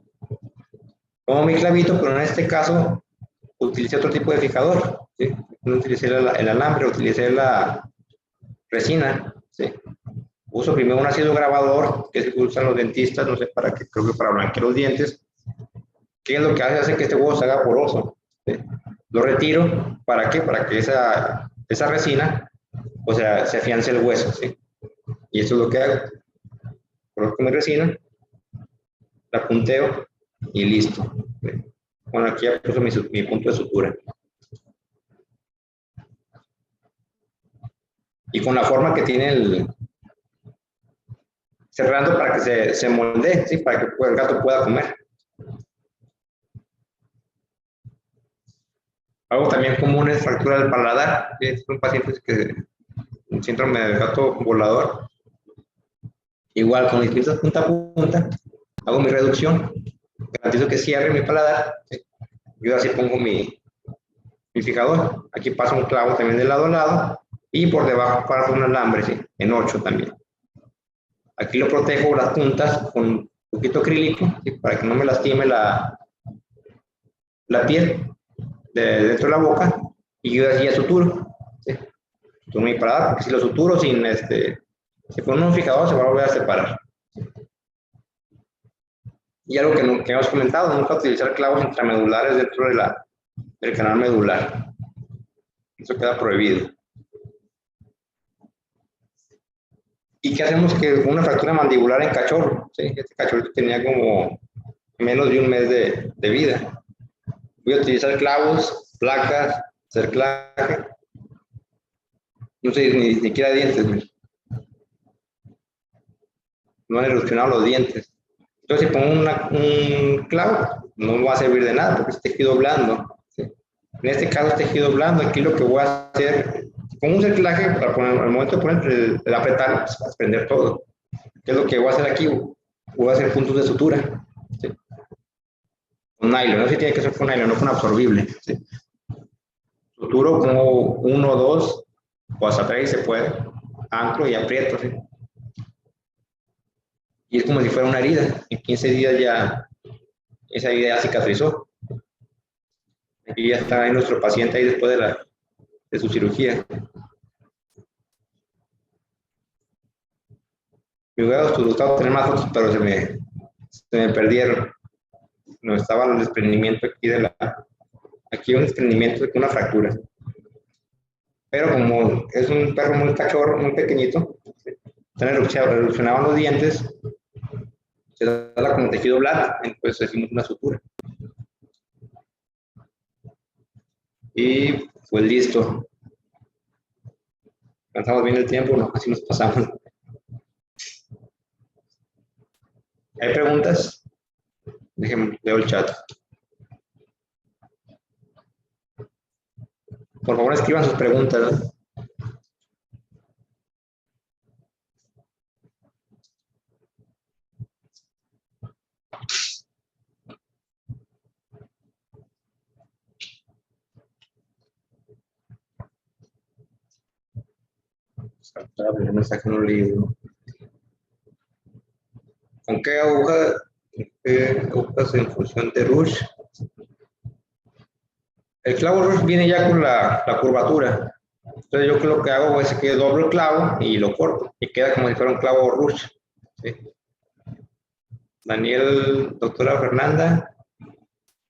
Como mi clavito, pero en este caso utilicé otro tipo de fijador, ¿sí? No utilicé el alambre, utilicé la resina, ¿sí? Uso primero un ácido grabador, que es el que usan los dentistas, no sé para qué, creo que para blanquear los dientes. ¿Qué es lo que hace? Hace que este huevo se haga poroso, ¿sí? Lo retiro, ¿para qué? Para que esa resina, o sea, se afiance el hueso, ¿sí? Y eso es lo que hago. Coloco mi resina, la punteo y listo. ¿Sí? Bueno, aquí ya puse mi punto de sutura. Y con la forma que tiene cerrando para que se moldee, ¿sí? Para que el gato pueda comer. Algo también común es fractura del paladar. Son pacientes que síndrome del gato volador. Igual con mis pinzas punta a punta, hago mi reducción, garantizo que cierre mi paladar, ¿sí? Yo así pongo mi fijador. Aquí paso un clavo también de lado a lado y por debajo paso un alambre, ¿sí? En 8 también. Aquí lo protejo las puntas con un poquito acrílico, ¿sí? Para que no me lastime la piel dentro de la boca, y yo así ya suturo, ¿sí? Suturo mi paladar, porque si lo suturo si pone un fijador se va a volver a separar. Y algo que hemos comentado, nunca utilizar clavos intramedulares dentro del canal medular. Eso queda prohibido. ¿Y qué hacemos que una fractura mandibular en cachorro? ¿Sí? Este cachorro tenía como menos de un mes de vida. Voy a utilizar clavos, placas, cerclaje. No sé, ni siquiera dientes. No han erupcionado los dientes. Entonces, si pongo un clavo, no va a servir de nada porque es tejido blando, ¿sí? En este caso es tejido blando. Aquí lo que voy a hacer, con un cerclaje, para poner, al momento de poner el apretar, pues, va a desprender todo. ¿Qué es lo que voy a hacer aquí? Voy a hacer puntos de sutura, ¿sí? Con nylon, no sé si tiene que ser con nylon, no con absorbible, ¿sí? Suturo como 1, 2 o hasta 3 se puede, anclo y aprieto, ¿sí? Y es como si fuera una herida. En 15 días ya esa herida ya cicatrizó. Aquí ya está ahí nuestro paciente ahí después de su cirugía. Me hubiera gustado tener más fotos, pero se me perdieron. No estaba el desprendimiento aquí aquí un desprendimiento de una fractura. Pero como es un perro muy cachorro, muy pequeñito, se erupcionaban los dientes, se da como tejido blando, entonces hicimos una sutura. Y pues listo. Alcanzamos bien el tiempo, no, así nos pasamos. ¿Hay preguntas? Déjenme, leo el chat. Por favor, escriban sus preguntas, ¿no? El mensaje no leído. ¿Con qué aguja? Agujas en función de Rush. El clavo Rush viene ya con la curvatura. Entonces yo lo que hago es que doblo el clavo y lo corto. Y queda como si fuera un clavo Rush, ¿sí? Daniel, doctora Fernanda.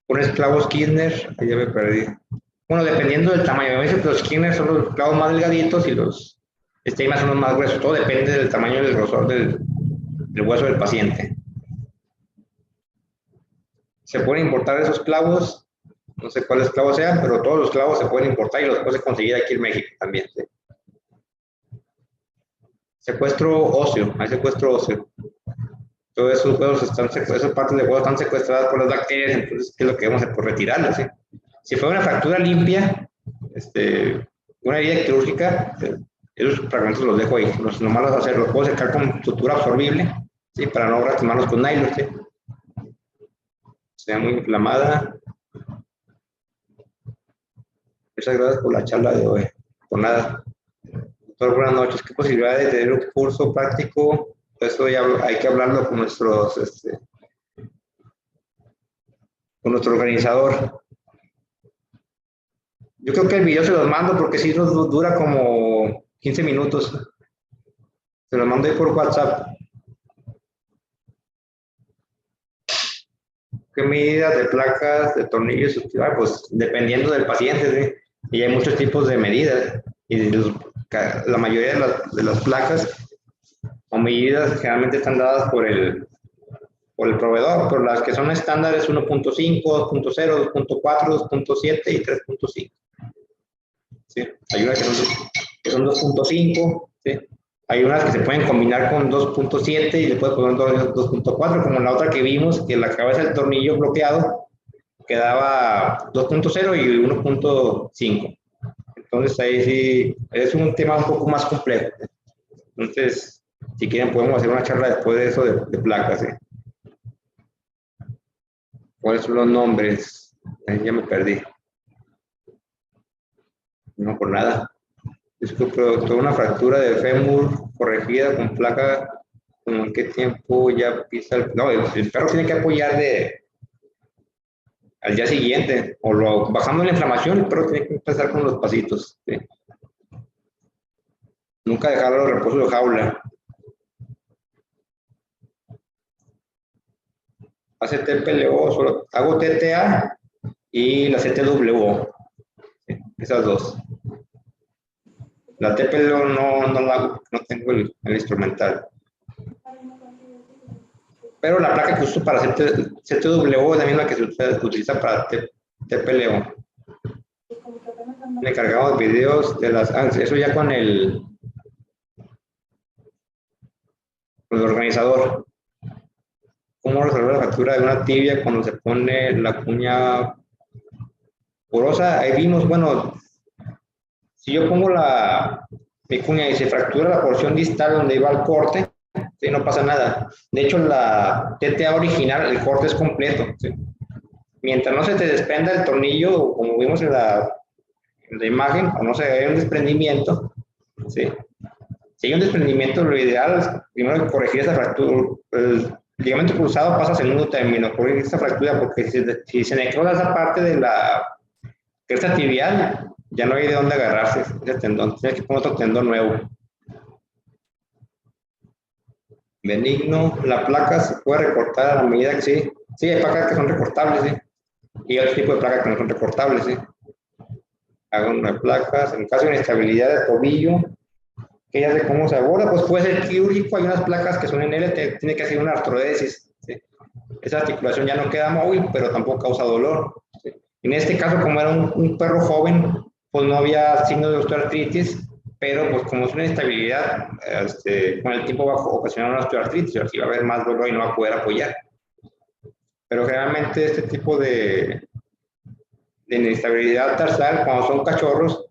Pones clavos Kirchner, ahí ya me perdí. Bueno, dependiendo del tamaño. A veces los Kirchner son los clavos más delgaditos y los Steinman son los más gruesos. Todo depende del tamaño del grosor del hueso del paciente. Se pueden importar esos clavos, no sé cuáles clavos sean, pero todos los clavos se pueden importar y los puedes conseguir aquí en México también. ¿Sí? Secuestro óseo, hay secuestro óseo. Todos esos huevos esas partes de huevo están secuestradas por las bacterias, entonces, ¿qué es lo que vamos a hacer? Por retirarlas. ¿Sí? Si fue una fractura limpia, una herida quirúrgica, esos fragmentos los dejo ahí. Nomás los puedo secar con sutura absorbible, ¿sí? Para no lastimarlos con nylon. ¿Sí? Se ve muy inflamada. Muchas gracias por la charla de hoy. Por nada. Doctor, buenas noches. ¿Qué posibilidad de tener un curso práctico? Eso ya hay que hablarlo con nuestro organizador. Yo creo que el video se los mando porque si nos dura como 15 minutos. Se los mando ahí por WhatsApp. ¿Qué medidas de placas, de tornillos? Pues dependiendo del paciente, ¿sí? Y hay muchos tipos de medidas. Y la mayoría de las placas o medidas generalmente están dadas por el proveedor, por las que son estándares 1.5, 2.0, 2.4, 2.7 y 3.5. ¿Sí? Hay unas que son 2.5, ¿sí? Hay unas que se pueden combinar con 2.7 y después con 2.4, como la otra que vimos, que la cabeza del tornillo bloqueado quedaba 2.0 y 1.5. Entonces ahí sí es un tema un poco más complejo. Entonces, si quieren podemos hacer una charla después de eso de placas. ¿Sí? ¿Cuáles son los nombres? Ya me perdí. No por nada. Disculpe, doctor, una fractura de fémur corregida con placa, ¿en qué tiempo ya pisa el... No, el perro tiene que apoyar al día siguiente, o bajando la inflamación, el perro tiene que empezar con los pasitos. ¿Sí? Nunca dejarlo en reposo de jaula. Hace TPLO, solo hago TTA y la CTWO. ¿Sí? Esas dos. La TPLO no tengo el instrumental. Pero la placa que uso para CTWO es la misma que se utiliza para TPLO. Me cargamos videos de las... eso ya con el organizador. ¿Cómo resolver la fractura de una tibia cuando se pone la cuña porosa? Ahí vimos, bueno, si yo pongo mi cuña y se fractura la porción distal donde iba el corte, ¿sí? No pasa nada. De hecho, la TTA original, el corte es completo. ¿Sí? Mientras no se te desprenda el tornillo, como vimos en la imagen, o no se ve un desprendimiento, ¿sí? Si hay un desprendimiento, lo ideal es primero corregir esa fractura. El ligamento cruzado pasa a segundo término, corregir esa fractura, porque si se necrosa esa parte de la cresta tibial, ya no hay de dónde agarrarse ese tendón. Tienes que poner otro tendón nuevo. Benigno, la placa se puede recortar a la medida que sí. Sí, hay placas que son recortables, sí. Y hay otro tipo de placas que no son recortables, sí. Hago unas placas. En caso de inestabilidad de tobillo, que ya sé cómo se aborda, pues puede ser quirúrgico. Hay unas placas que son en L, tiene que hacer una artrodesis. ¿Sí? Esa articulación ya no queda móvil, pero tampoco causa dolor. ¿Sí? En este caso, como era un perro joven, pues no había signos de osteoartritis, pero pues como es una inestabilidad, con el tiempo va a ocasionar una osteoartritis, así va a haber más dolor y no va a poder apoyar. Pero generalmente este tipo de inestabilidad tarsal, cuando son cachorros,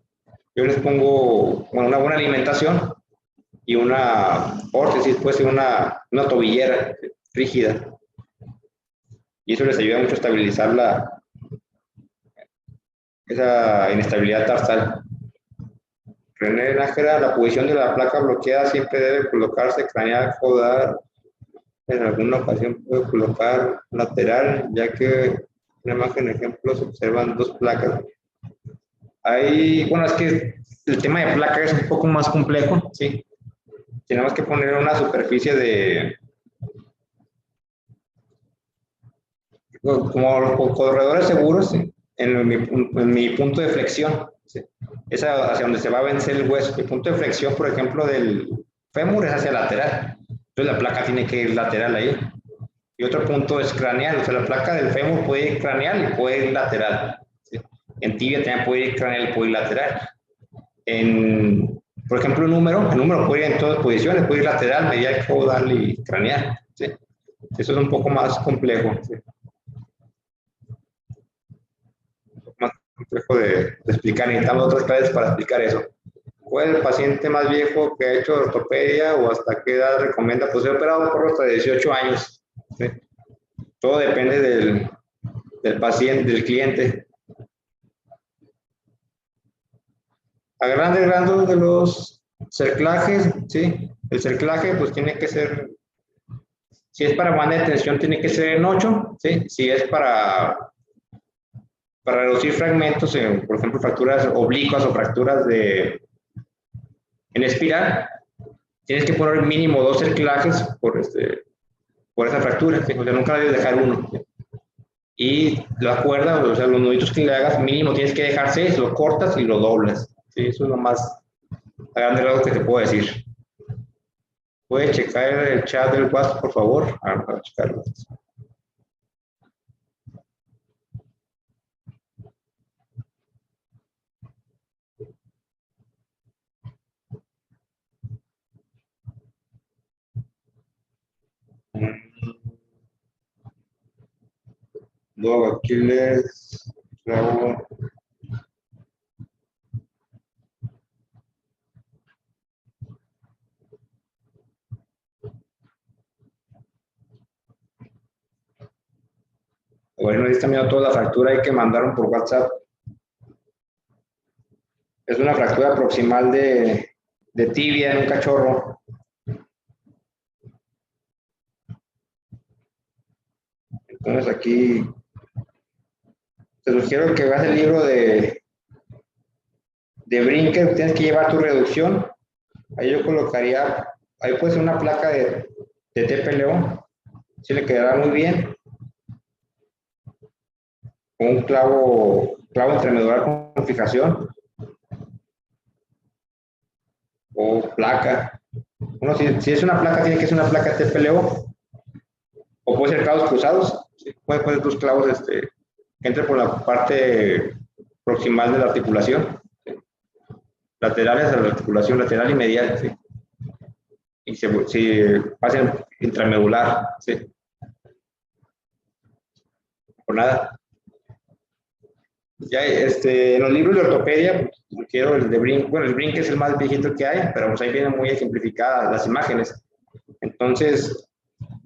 yo les pongo una buena alimentación y una órtesis, puede ser una tobillera rígida. Y eso les ayuda mucho a estabilizar esa inestabilidad tarsal. René Nájera, la posición de la placa bloqueada siempre debe colocarse craneal, caudal. En alguna ocasión puede colocar lateral, ya que en la imagen ejemplo se observan dos placas. Bueno, es que el tema de placa es un poco más complejo, ¿sí? Tenemos que poner una superficie como los corredores seguros, ¿sí? En mi punto de flexión, ¿sí? Es hacia donde se va a vencer el hueso. El punto de flexión, por ejemplo, del fémur es hacia lateral. Entonces la placa tiene que ir lateral ahí. Y otro punto es craneal. O sea, la placa del fémur puede ir craneal y puede ir lateral, ¿sí? En tibia también puede ir craneal y puede ir lateral. Por ejemplo, el número puede ir en todas posiciones, puede ir lateral, medial, caudal y craneal, ¿sí? Eso es un poco más complejo, ¿sí? Más complejo de explicar. Necesitamos otras clases para explicar eso. ¿Cuál es el paciente más viejo que ha hecho ortopedia o hasta qué edad recomienda? Pues he operado por hasta 18 años, ¿sí? Todo depende del paciente, del cliente. A grandes rasgos de los cerclajes, ¿sí? El cerclaje pues tiene que ser, si es para banda de tensión tiene que ser en 8, ¿sí? Si es para reducir fragmentos, por ejemplo, fracturas oblicuas o fracturas en espiral, tienes que poner mínimo 2 cerclajes por esa fractura, ¿sí? O sea, nunca debes dejar uno, ¿sí? Y la cuerda, o sea, los nuditos que le hagas, mínimo tienes que dejar 6, lo cortas y lo doblas, ¿sí? Eso es lo más a grande rasgos que te puedo decir. ¿Puedes checar el chat del WhatsApp, por favor? Para checarlo. Luego aquí les grabo. Bueno, ahí está mirando toda la fractura ahí que mandaron por WhatsApp. Es una fractura proximal de tibia en un cachorro. Entonces aquí te sugiero que veas el libro de Brinker, tienes que llevar tu reducción. Ahí yo colocaría, ahí puede ser una placa de TPLO, si le quedará muy bien. Con un clavo entremedular con fijación. O placa. Bueno, si es una placa, tiene que ser una placa TPLO. O puede ser clavos cruzados. ¿Sí? Puede poner tus clavos que entre por la parte proximal de la articulación. ¿Sí? Laterales a la articulación lateral y medial. ¿Sí? Y si pasen intramedular. ¿Sí? Por nada. Ya, en los libros de ortopedia, pues, quiero el de Brink, bueno, el Brink es el más viejito que hay, pero pues ahí vienen muy ejemplificadas las imágenes. Entonces,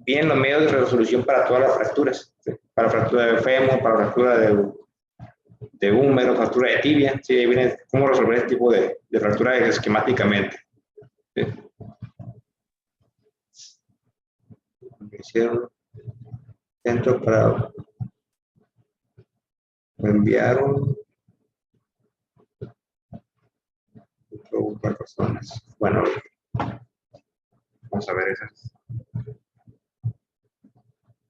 vienen los medios de resolución para todas las fracturas, ¿sí? Para fractura de fémur, para fractura de húmero, fractura de tibia, ¿sí? Ahí viene cómo resolver este tipo de fractura esquemáticamente. ¿Sí? Me hicieron centro para me enviaron otro para personas. Bueno, vamos a ver esas.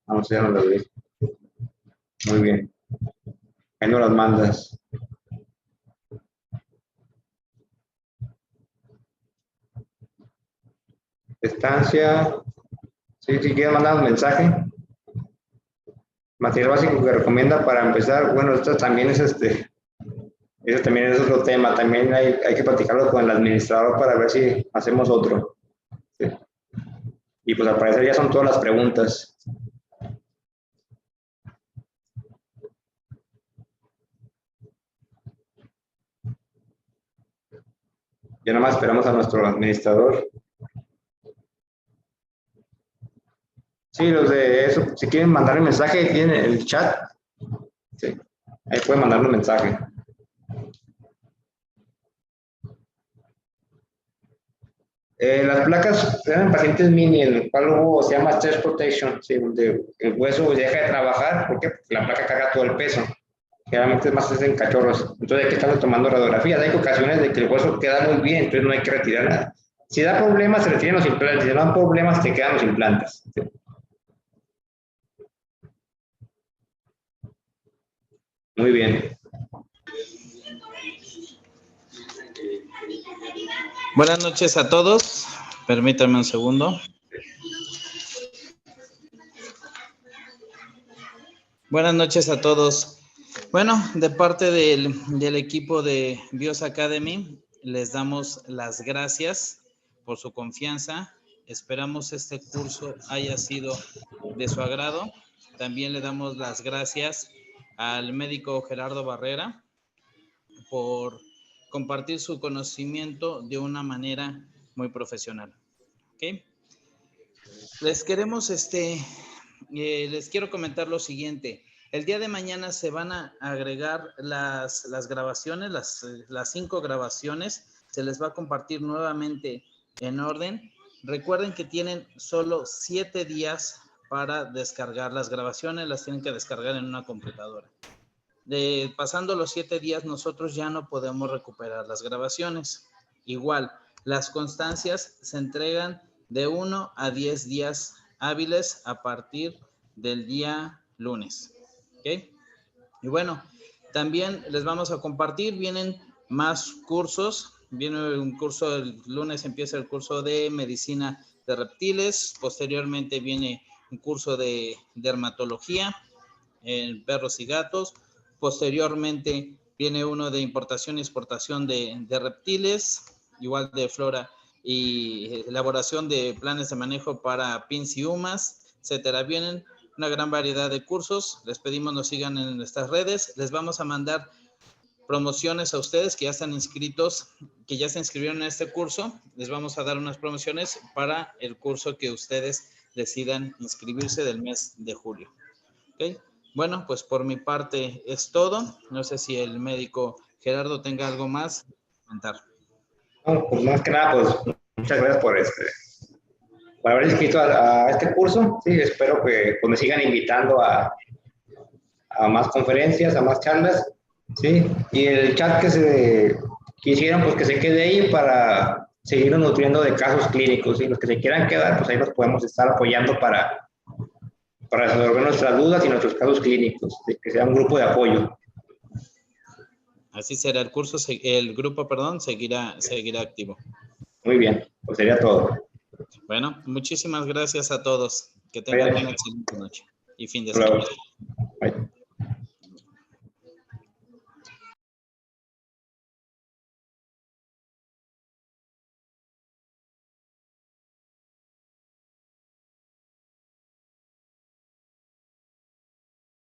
Vamos a ver, no las vi. Muy bien. Ahí no las mandas. Estancia. Sí, si quieres mandar un mensaje. Material básico que recomienda para empezar. Bueno, esto también es eso también es otro tema. También hay que platicarlo con el administrador para ver si hacemos otro. Sí. Y pues al parecer ya son todas las preguntas. Ya nomás esperamos a nuestro administrador. Sí, los de eso, si quieren mandar el mensaje, tienen el chat. Sí, ahí pueden mandar un mensaje. Las placas eran pacientes mini, el cual hubo, se llama stress protection, ¿sí? Donde el hueso deja de trabajar, ¿por qué? Porque la placa carga todo el peso. Generalmente es más en cachorros, entonces hay que estarlo tomando radiografías. Hay ocasiones de que el hueso queda muy bien, entonces no hay que retirar nada. Si da problemas, se retiran los implantes, si no dan problemas, te quedan los implantes. ¿Sí? Muy bien. Buenas noches a todos. Permítanme un segundo. Buenas noches a todos. Bueno, de parte del equipo de BIOS Academy, les damos las gracias por su confianza. Esperamos este curso haya sido de su agrado. También le damos las gracias al médico Gerardo Barrera por compartir su conocimiento de una manera muy profesional. ¿Ok? Les quiero comentar lo siguiente. El día de mañana se van a agregar las grabaciones, las 5 grabaciones. Se les va a compartir nuevamente en orden. Recuerden que tienen solo 7 días para descargar las grabaciones. Las tienen que descargar en una computadora. Pasando los 7 días, nosotros ya no podemos recuperar las grabaciones. Igual, las constancias se entregan de 1 a 10 días hábiles a partir del día lunes. ¿Ok? Y bueno, también les vamos a compartir, vienen más cursos. Viene un curso, el lunes empieza el curso de medicina de reptiles. Posteriormente viene un curso de dermatología en perros y gatos. Posteriormente viene uno de importación y exportación de reptiles, igual de flora y elaboración de planes de manejo para pins y humas, etcétera. Vienen una gran variedad de cursos. Les pedimos nos sigan en nuestras redes. Les vamos a mandar promociones a ustedes que ya están inscritos, que ya se inscribieron en este curso. Les vamos a dar unas promociones para el curso que ustedes decidan inscribirse del mes de julio. ¿Ok? Bueno, pues por mi parte es todo. No sé si el médico Gerardo tenga algo más que comentar. No, pues más que nada, pues muchas gracias por haber inscrito a este curso. Sí, espero que pues, me sigan invitando a más conferencias, a más charlas. Sí, y el chat que hicieron, pues que se quede ahí para seguirnos nutriendo de casos clínicos. Y los que se quieran quedar, pues ahí nos podemos estar apoyando para resolver nuestras dudas y nuestros casos clínicos, que sea un grupo de apoyo. Así será el curso, el grupo, perdón, seguirá activo. Muy bien, pues sería todo. Bueno, muchísimas gracias a todos. Que tengan una excelente noche y fin de semana. Bye.